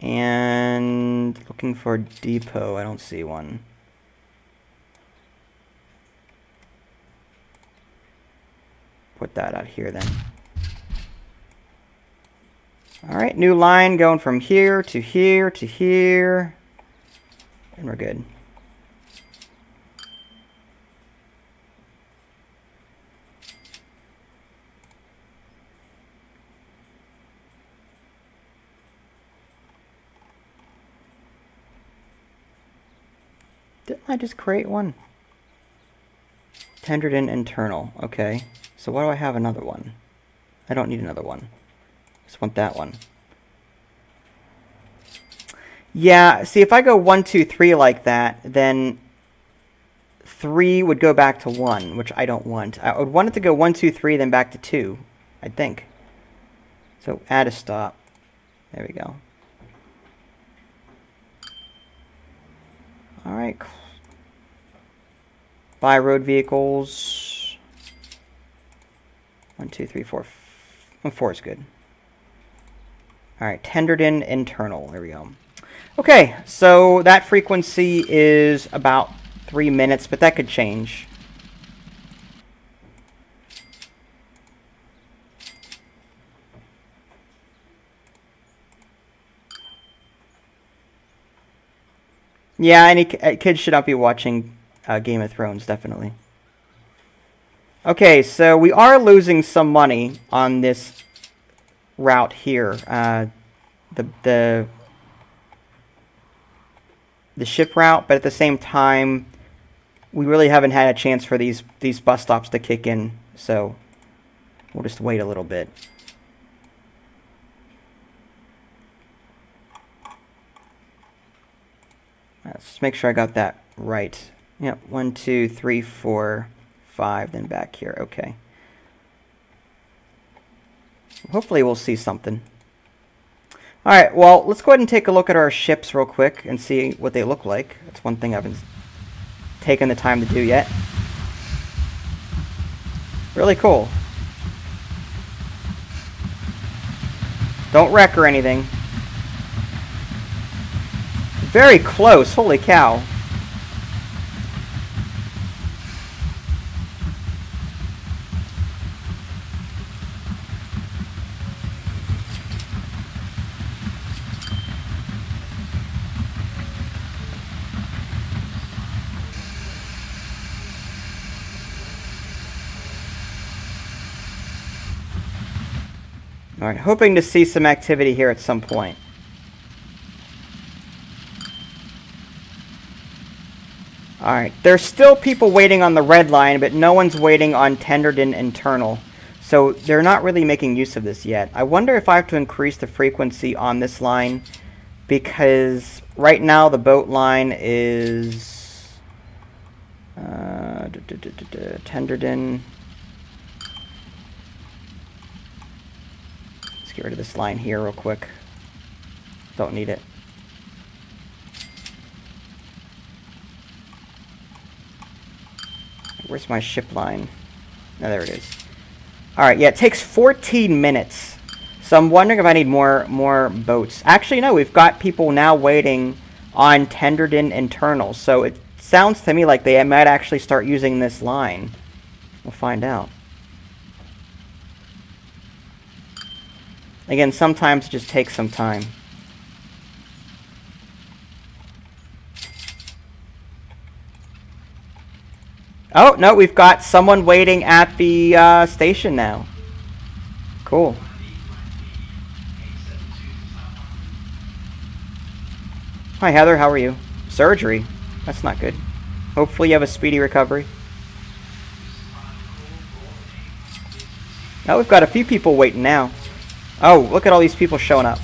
And looking for a depot. I don't see one. Put that out here then. Alright, new line going from here to here to here. And we're good. Didn't I just create one? Tenderden internal. Okay. So why do I have another one? I don't need another one. Just want that one. Yeah, see, if I go 1, 2, 3 like that, then 3 would go back to 1, which I don't want. I would want it to go 1, 2, 3, then back to 2, I think. So add a stop. There we go. Alright. Buy road vehicles. 1, 2, 3, 4. 4 is good. Alright, tendered in internal. There we go. Okay, so that frequency is about 3 minutes, but that could change. Yeah, any kids should not be watching Game of Thrones, definitely. Okay, so we are losing some money on this route here. The ship route, but at the same time, we really haven't had a chance for these bus stops to kick in, so we'll just wait a little bit. Let's just make sure I got that right. Yep, 1, 2, 3, 4, 5, then back here. Okay. Hopefully we'll see something. Alright, well, let's go ahead and take a look at our ships real quick and see what they look like. That's one thing I haven't taken the time to do yet. Really cool. Don't wreck or anything. Very close, holy cow. Alright, hoping to see some activity here at some point. Alright, there's still people waiting on the red line, but no one's waiting on tendered in internal. So they're not really making use of this yet. I wonder if I have to increase the frequency on this line, because right now the boat line is tendered in. Let's get rid of this line here real quick. Don't need it. Where's my ship line? Oh, there it is. Alright, yeah, it takes 14 minutes. So I'm wondering if I need more boats. Actually, no, we've got people now waiting on tendered in internal. So it sounds to me like they might actually start using this line. We'll find out. Again, sometimes it just takes some time. Oh, no, we've got someone waiting at the station now. Cool. Hi, Heather. How are you? Surgery? That's not good. Hopefully you have a speedy recovery. Oh, we've got a few people waiting now. Oh, look at all these people showing up.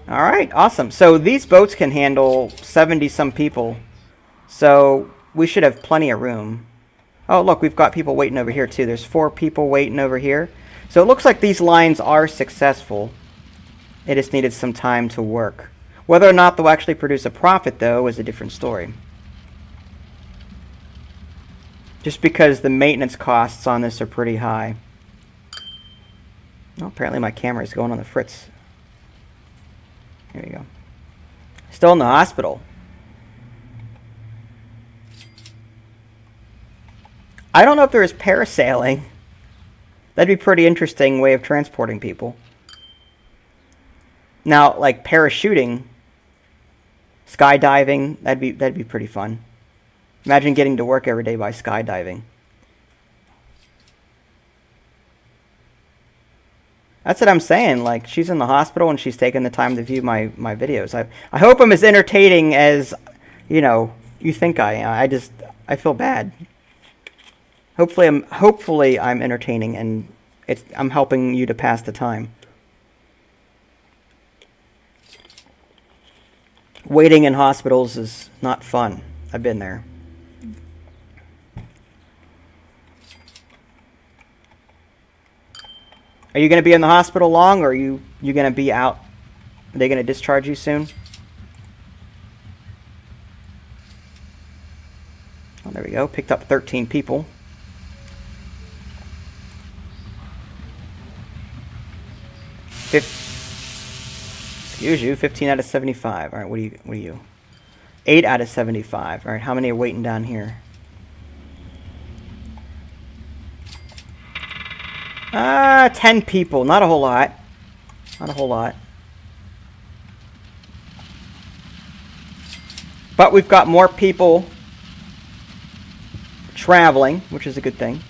Alright, awesome. So these boats can handle 70-some people. So we should have plenty of room. Oh, look, we've got people waiting over here, too. There's 4 people waiting over here. So it looks like these lines are successful. It just needed some time to work. Whether or not they'll actually produce a profit, though, is a different story. Just because the maintenance costs on this are pretty high. Well, apparently my camera is going on the fritz. Here we go. Still in the hospital. I don't know if there is parasailing. That'd be a pretty interesting way of transporting people. Now, like parachuting, skydiving, that'd be pretty fun. Imagine getting to work every day by skydiving. That's what I'm saying. Like, she's in the hospital and she's taking the time to view my videos. I hope I'm as entertaining as, you know, you think I am. I feel bad. Hopefully I'm entertaining and I'm helping you to pass the time. Waiting in hospitals is not fun. I've been there. Are you going to be in the hospital long, or are you going to be out? Are they going to discharge you soon? Oh, there we go. Picked up 13 people. Excuse you, 15 out of 75. All right, what are you? 8 out of 75. All right, how many are waiting down here? 10 people. Not a whole lot. Not a whole lot. But we've got more people traveling, which is a good thing.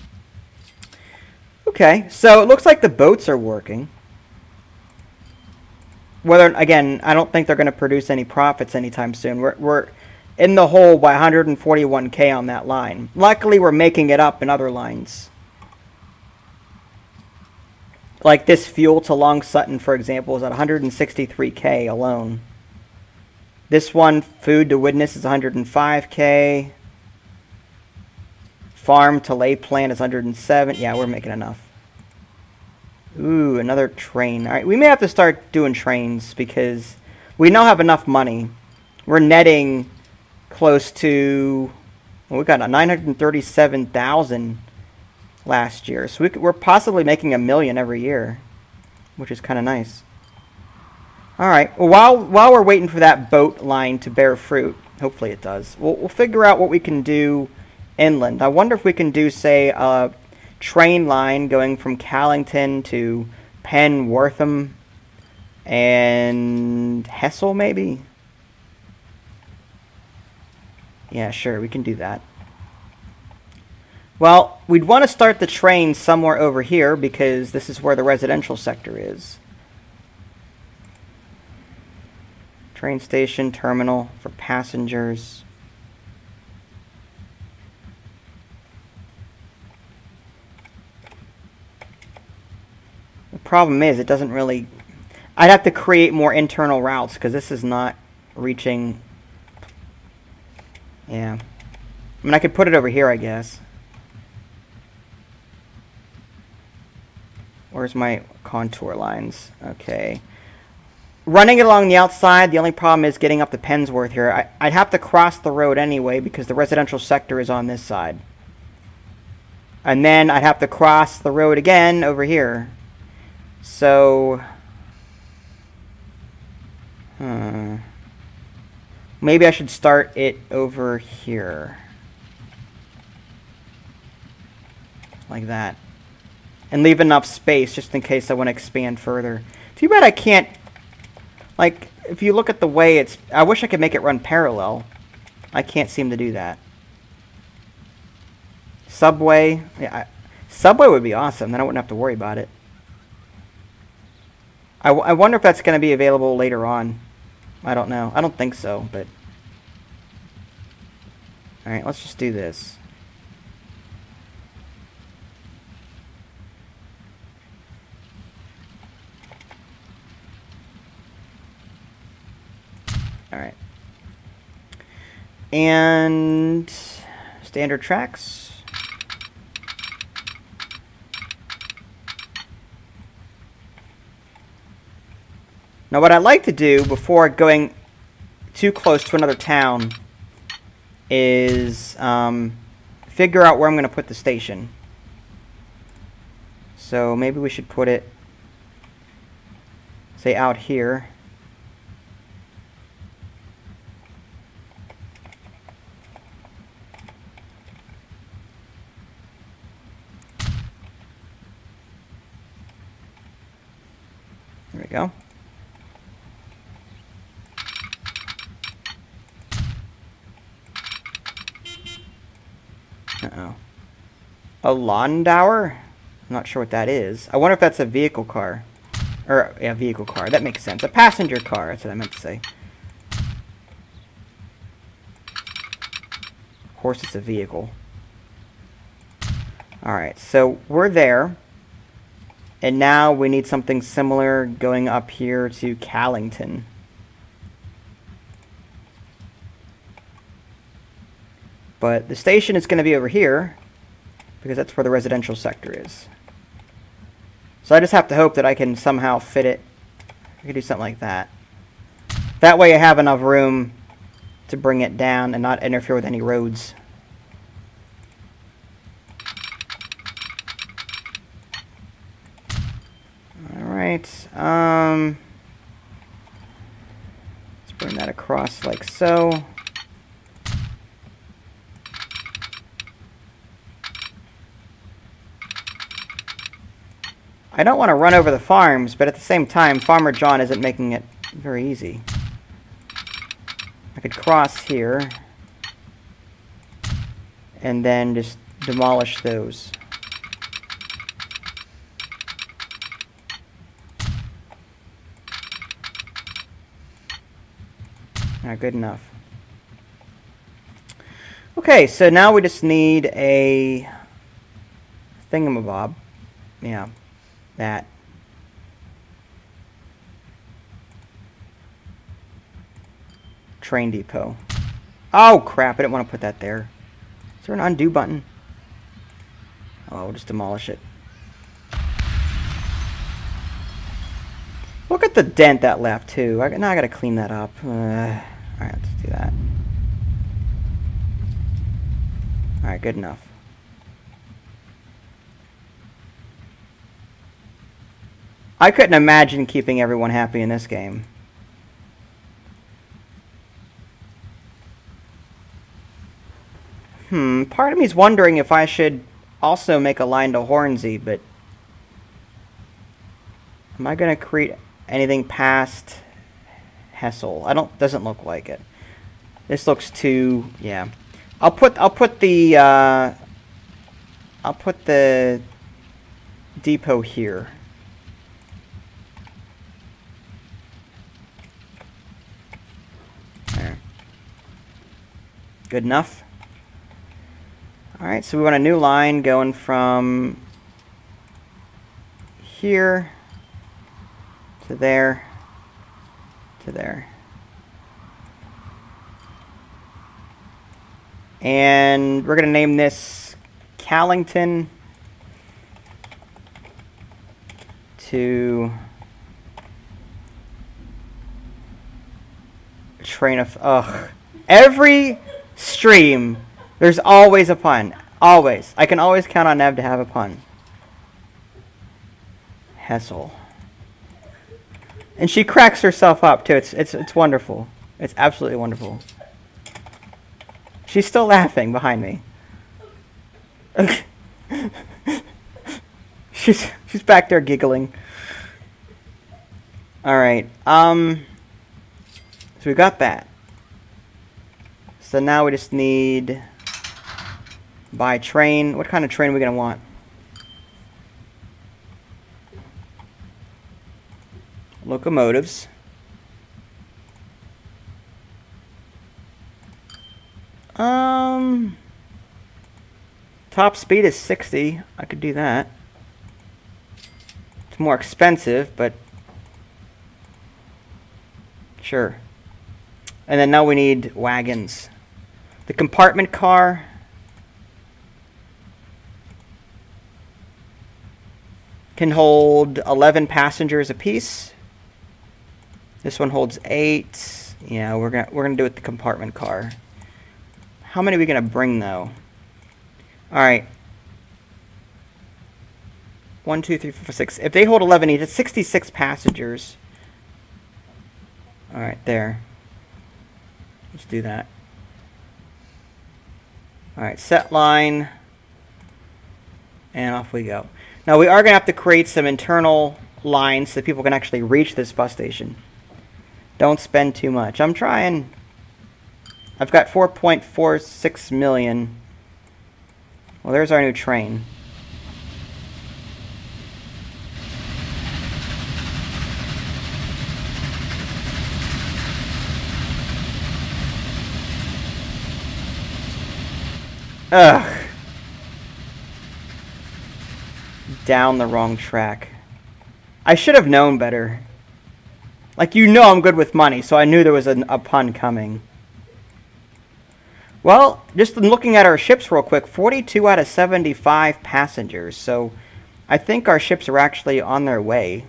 Okay, so it looks like the boats are working. Whether, again, I don't think they're going to produce any profits anytime soon. We're in the hole by 141K on that line. Luckily, we're making it up in other lines. Like this fuel to Long Sutton, for example, is at 163K alone. This one, food to Widnes, is 105K. Farm to Lay Plant is 107. Yeah, we're making enough. Ooh, another train. All right, we may have to start doing trains because we don't have enough money. We're netting close to, well, we got 937,000 last year, so we're possibly making $1 million every year, which is kind of nice. All right. Well, while we're waiting for that boat line to bear fruit, hopefully it does. We'll figure out what we can do inland. I wonder if we can do, say, a train line going from Callington to Penn, Wortham, and Hessel, maybe? Yeah, sure, we can do that. Well, we'd want to start the train somewhere over here because this is where the residential sector is. Train station, terminal for passengers. The problem is it doesn't really... I'd have to create more internal routes because this is not reaching... Yeah. I mean, I could put it over here, I guess. Where's my contour lines? Okay. Running it along the outside, the only problem is getting up to Pensworth here. I'd have to cross the road anyway because the residential sector is on this side. And then I'd have to cross the road again over here. So... maybe I should start it over here. Like that. And leave enough space just in case I want to expand further. Too bad I can't... Like, if you look at the way it's... I wish I could make it run parallel. I can't seem to do that. Subway. Yeah, Subway would be awesome. Then I wouldn't have to worry about it. I wonder if that's going to be available later on. I don't know. I don't think so, but... Alright, let's just do this. Alright. And... standard tracks. Now what I'd like to do before going too close to another town is figure out where I'm going to put the station. So maybe we should put it, say, out here. There we go. Uh-oh. A Landauer? I'm not sure what that is. I wonder if that's a vehicle car. Or, yeah, vehicle car. That makes sense. A passenger car. That's what I meant to say. Of course it's a vehicle. Alright, so we're there. And now we need something similar going up here to Callington. But the station is going to be over here, because that's where the residential sector is. So I just have to hope that I can somehow fit it. I can do something like that. That way I have enough room to bring it down and not interfere with any roads. Alright, let's bring that across like so. I don't want to run over the farms, but at the same time, Farmer John isn't making it very easy. I could cross here and then just demolish those. Not good enough. Okay, so now we just need a thingamabob. Yeah, that. Train depot. Oh crap, I didn't want to put that there. Is there an undo button? Oh, we'll just demolish it. Look at the dent that left too. Now I gotta clean that up. Alright, let's do that. Alright, good enough. I couldn't imagine keeping everyone happy in this game. Part of me's wondering if I should also make a line to Hornsey, but am I gonna create anything past Hessel? Doesn't look like it. This looks too, yeah. I'll put the depot here. There. Good enough. Alright, so we want a new line going from here to there to there. And we're going to name this Callington to train of... Ugh. Every stream... There's always a pun. Always. I can always count on Nev to have a pun. Hessel. And she cracks herself up too. It's wonderful. It's absolutely wonderful. She's still laughing behind me. she's back there giggling. All right. So we got that. So now we just need buy train. What kind of train are we gonna want? Locomotives. Top speed is 60. I could do that. It's more expensive, but sure. And then now we need wagons. The compartment car. Can hold 11 passengers apiece. This one holds 8. Yeah, we're gonna do it the compartment car. How many are we gonna bring though? All right. 1, 2, 3, 4, 6. If they hold 11 each, it's 66 passengers. All right, there. Let's do that. All right, set line, and off we go. Now we are going to have to create some internal lines so people can actually reach this bus station. Don't spend too much. I'm trying. I've got 4.46 million. Well, there's our new train. Ugh. Down the wrong track. I should have known better. Like, you know I'm good with money, so I knew there was a pun coming. Well, just looking at our ships real quick, 42 out of 75 passengers. So I think our ships are actually on their way.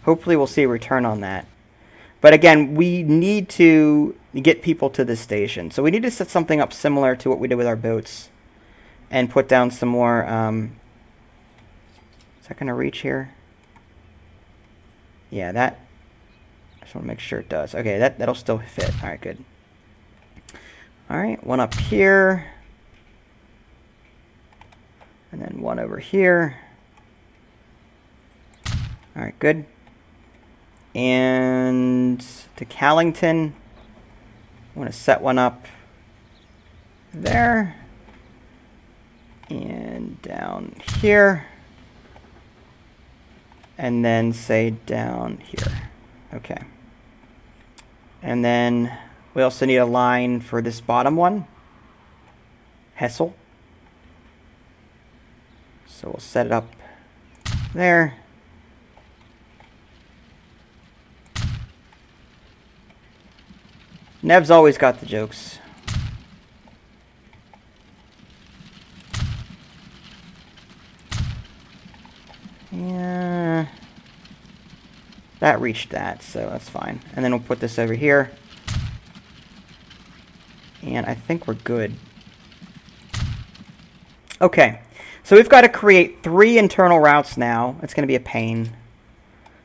Hopefully we'll see a return on that. But again, we need to get people to this station. So we need to set something up similar to what we did with our boats. And put down some more... is that going to reach here? Yeah, that... I just want to make sure it does. Okay, that'll still fit. Alright, good. Alright, one up here. And then one over here. Alright, good. And to Callington, I want to set one up there. And down here. And then say down here. Okay. And then we also need a line for this bottom one. Hessel. So we'll set it up there. Nev's always got the jokes. Yeah. That reached that, so that's fine. And then we'll put this over here. And I think we're good. Okay. So we've got to create 3 internal routes now. It's going to be a pain.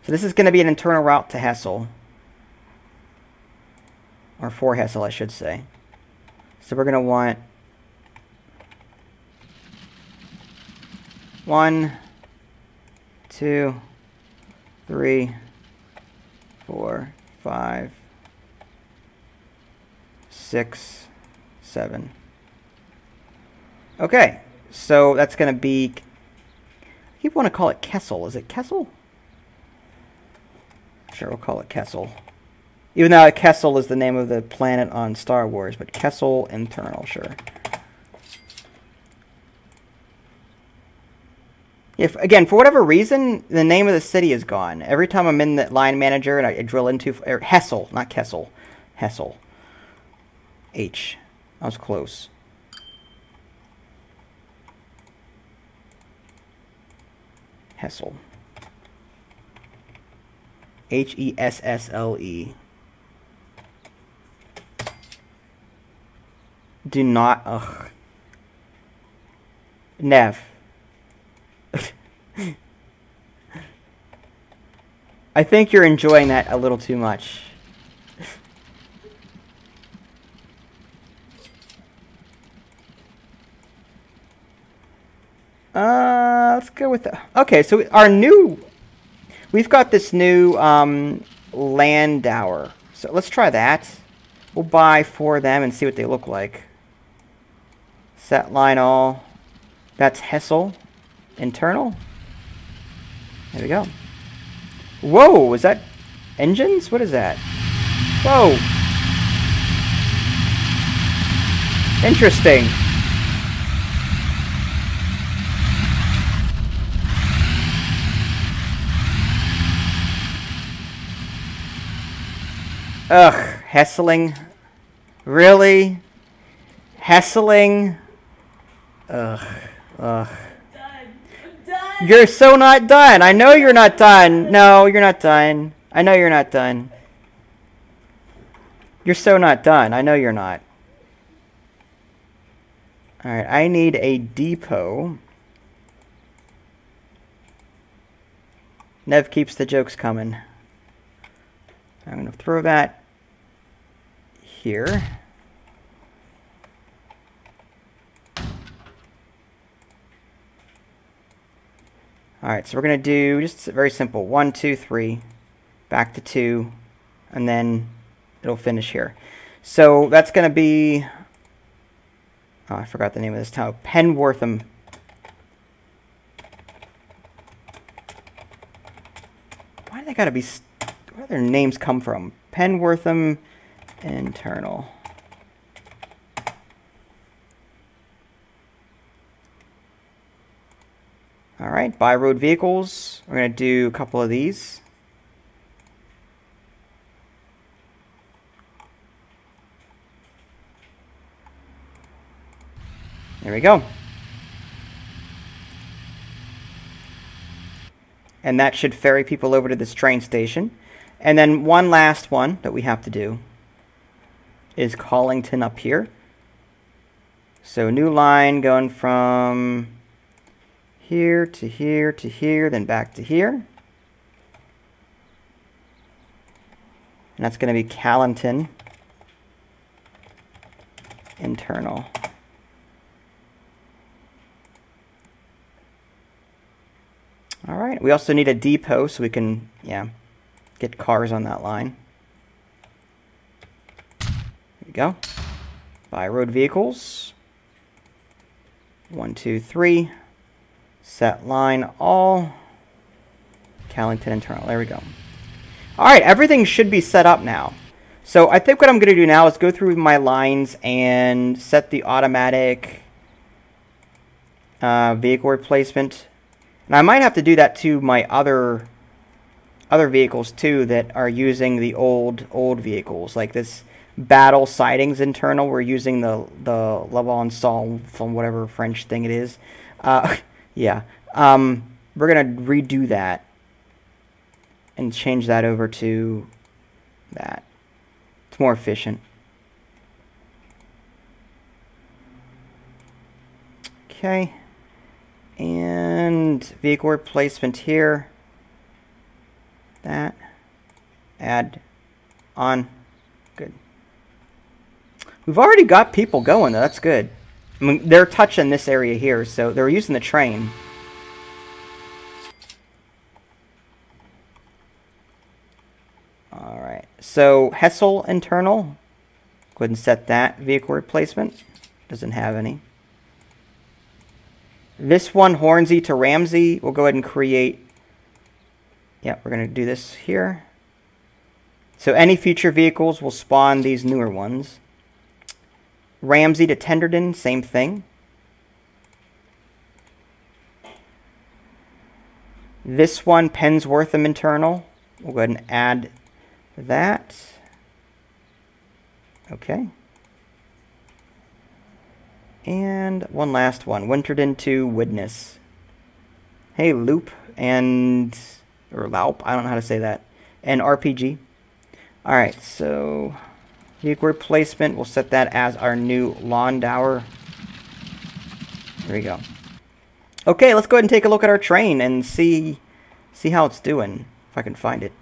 So this is going to be an internal route to Hessel. Or for Hessel, I should say. So we're going to want 1, 2, 3, 4, 5, 6, 7. Okay, so that's going to be... I keep want to call it Kessel. Is it Kessel? Sure, we'll call it Kessel. Even though Kessel is the name of the planet on Star Wars, but Kessel internal, sure. If, again, for whatever reason, the name of the city is gone. Every time I'm in the line manager and I drill into... Hessel, not Kessel. Hessel. H. I was close. Hessel. H-E-S-S-L-E. Do not... Ugh. Nev. I think you're enjoying that a little too much. Let's go with the... Okay, so our new... We've got this new Landauer. So let's try that. We'll buy 4 of them and see what they look like. Set line all. That's Hessel. Internal. There we go. Whoa, is that engines? What is that? Whoa. Interesting. Ugh, Hessling. Really? Hessling? Ugh, ugh. I'm done. You're so not done. I know you're not done. No, you're not done. I know you're not done. You're so not done. I know you're not. Alright, I need a depot. Nev keeps the jokes coming. I'm going to throw that here. Alright, so we're going to do just very simple. 1, 2, 3. Back to 2. And then it'll finish here. So that's going to be... Oh, I forgot the name of this town. Penwortham. Why do they got to be... Where do their names come from? Penwortham internal. Alright, by road vehicles. We're going to do a couple of these. There we go. And that should ferry people over to this train station. And then one last one that we have to do is Collington up here. So new line going from here to here to here, then back to here. And that's going to be Callington internal. All right, we also need a depot so we can, get cars on that line. There we go. Buy road vehicles. 1, 2, 3. Set line all. Callington internal. There we go. All right, everything should be set up now. So I think what I'm going to do now is go through my lines and set the automatic vehicle replacement. And I might have to do that to my other vehicles too that are using the old vehicles, like this battle sidings internal. We're using the level install from whatever French thing it is. Yeah, we're gonna redo that and change that over to that. It's more efficient. Okay. And vehicle replacement here. That. Add on. Good. We've already got people going though. That's good. I mean, they're touching this area here, so they're using the train. Alright. So Hessel internal. Go ahead and set that vehicle replacement. Doesn't have any. This one, Hornsey to Ramsey, we'll go ahead and create. Yeah, we're going to do this here. So any future vehicles will spawn these newer ones. Ramsey to Tenderden, same thing. This one, Penswortham internal. We'll go ahead and add that. Okay. And one last one, Winterden to Widnes. Hey, Loop and, or Laup, I don't know how to say that, and RPG. Alright, so vehicle replacement, we'll set that as our new Landauer. There we go. Okay, let's go ahead and take a look at our train and see how it's doing, if I can find it.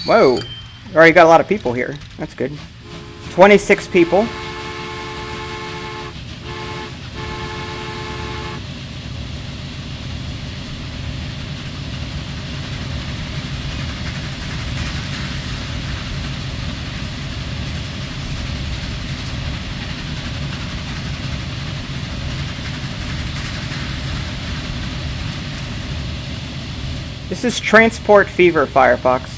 Whoa, already got a lot of people here. That's good. 26 people. This is Transport Fever, Firefox.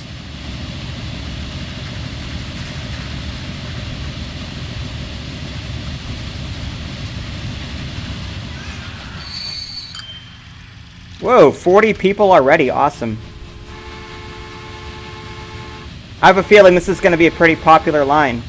Whoa, 40 people already. Awesome. I have a feeling this is going to be a pretty popular line.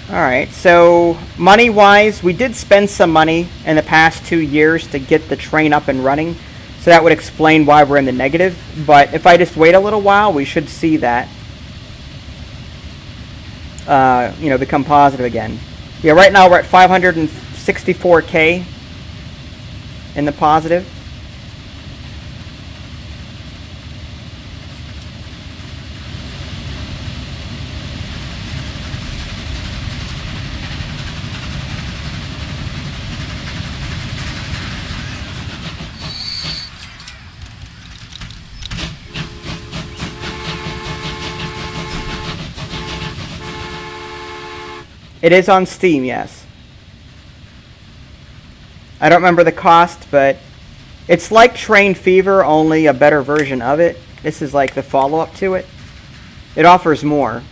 Alright, so money-wise, we did spend some money in the past 2 years to get the train up and running. So that would explain why we're in the negative. But if I just wait a little while, we should see that, become positive again. Yeah, right now we're at 564K in the positive. It is on Steam, yes. I don't remember the cost, but it's like Train Fever, only a better version of it. This is like the follow-up to it. It offers more.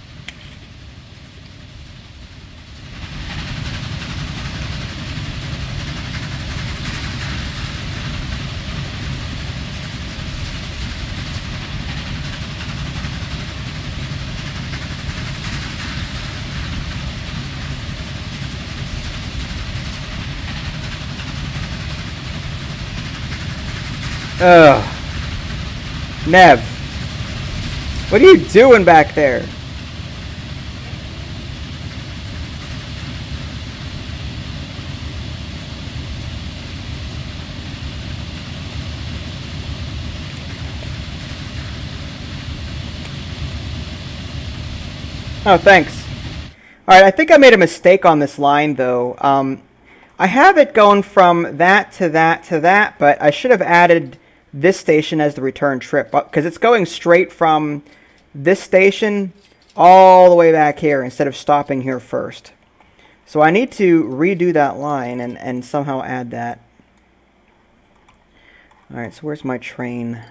Ugh. Nev. What are you doing back there? Oh, thanks. Alright, I think I made a mistake on this line, though. I have it going from that to that to that, but I should have added this station as the return trip, because it's going straight from this station all the way back here instead of stopping here first. So I need to redo that line and somehow add that. Alright, so where's my train?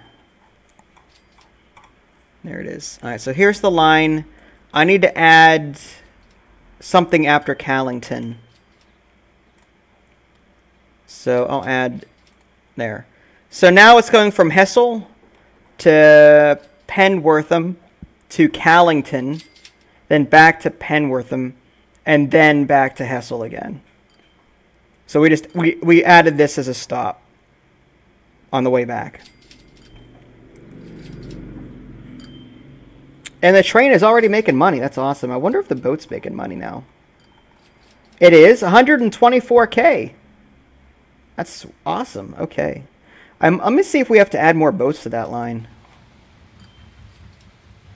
There it is. Alright, so here's the line. I need to add something after Callington. So I'll add there. So now it's going from Hessel to Penwortham to Callington, then back to Penwortham, and then back to Hessel again. So we added this as a stop on the way back. And the train is already making money. That's awesome. I wonder if the boat's making money now. It is 124K. That's awesome. Okay. Let me see if we have to add more boats to that line.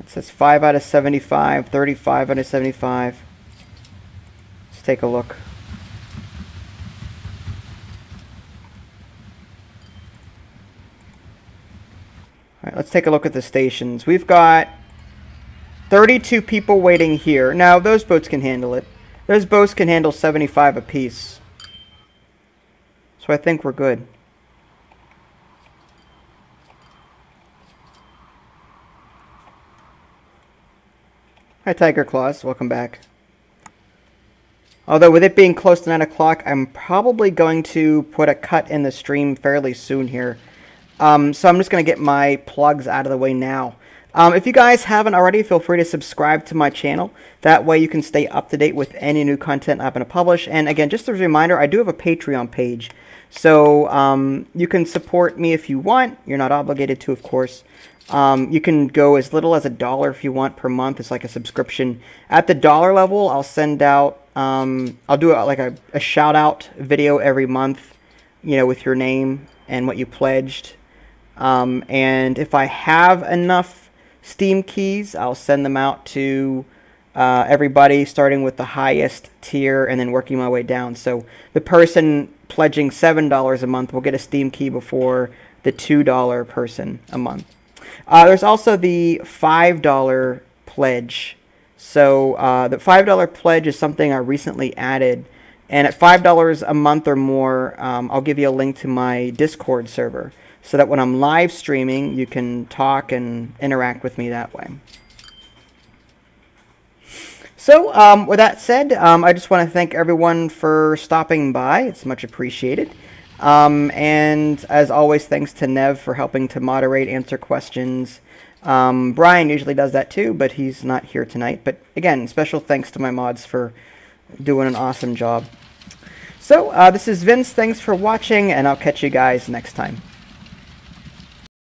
It says 5 out of 75, 35 out of 75. Let's take a look. All right, let's take a look at the stations. We've got 32 people waiting here. Now, those boats can handle it. Those boats can handle 75 apiece. So I think we're good. Hi, Tiger Claws. Welcome back. Although, with it being close to 9 o'clock, I'm probably going to put a cut in the stream fairly soon here. So I'm just going to get my plugs out of the way now. If you guys haven't already, feel free to subscribe to my channel. That way you can stay up to date with any new content I'm going to publish. And again, just as a reminder, I do have a Patreon page. So you can support me if you want. You're not obligated to, of course. You can go as little as $1 if you want per month. It's like a subscription. At the dollar level, I'll send out, I'll do like a shout out video every month, you know, with your name and what you pledged. And if I have enough Steam keys, I'll send them out to everybody, starting with the highest tier and then working my way down. So the person pledging $7 a month will get a Steam key before the $2 person a month. There's also the $5 pledge. So the $5 pledge is something I recently added. And at $5 a month or more, I'll give you a link to my Discord server, so that when I'm live streaming, you can talk and interact with me that way. So, with that said, I just want to thank everyone for stopping by. It's much appreciated. And as always, thanks to Nev for helping to moderate, answer questions. Brian usually does that too, but he's not here tonight. But again, special thanks to my mods for doing an awesome job. So, this is Vince. Thanks for watching, and I'll catch you guys next time.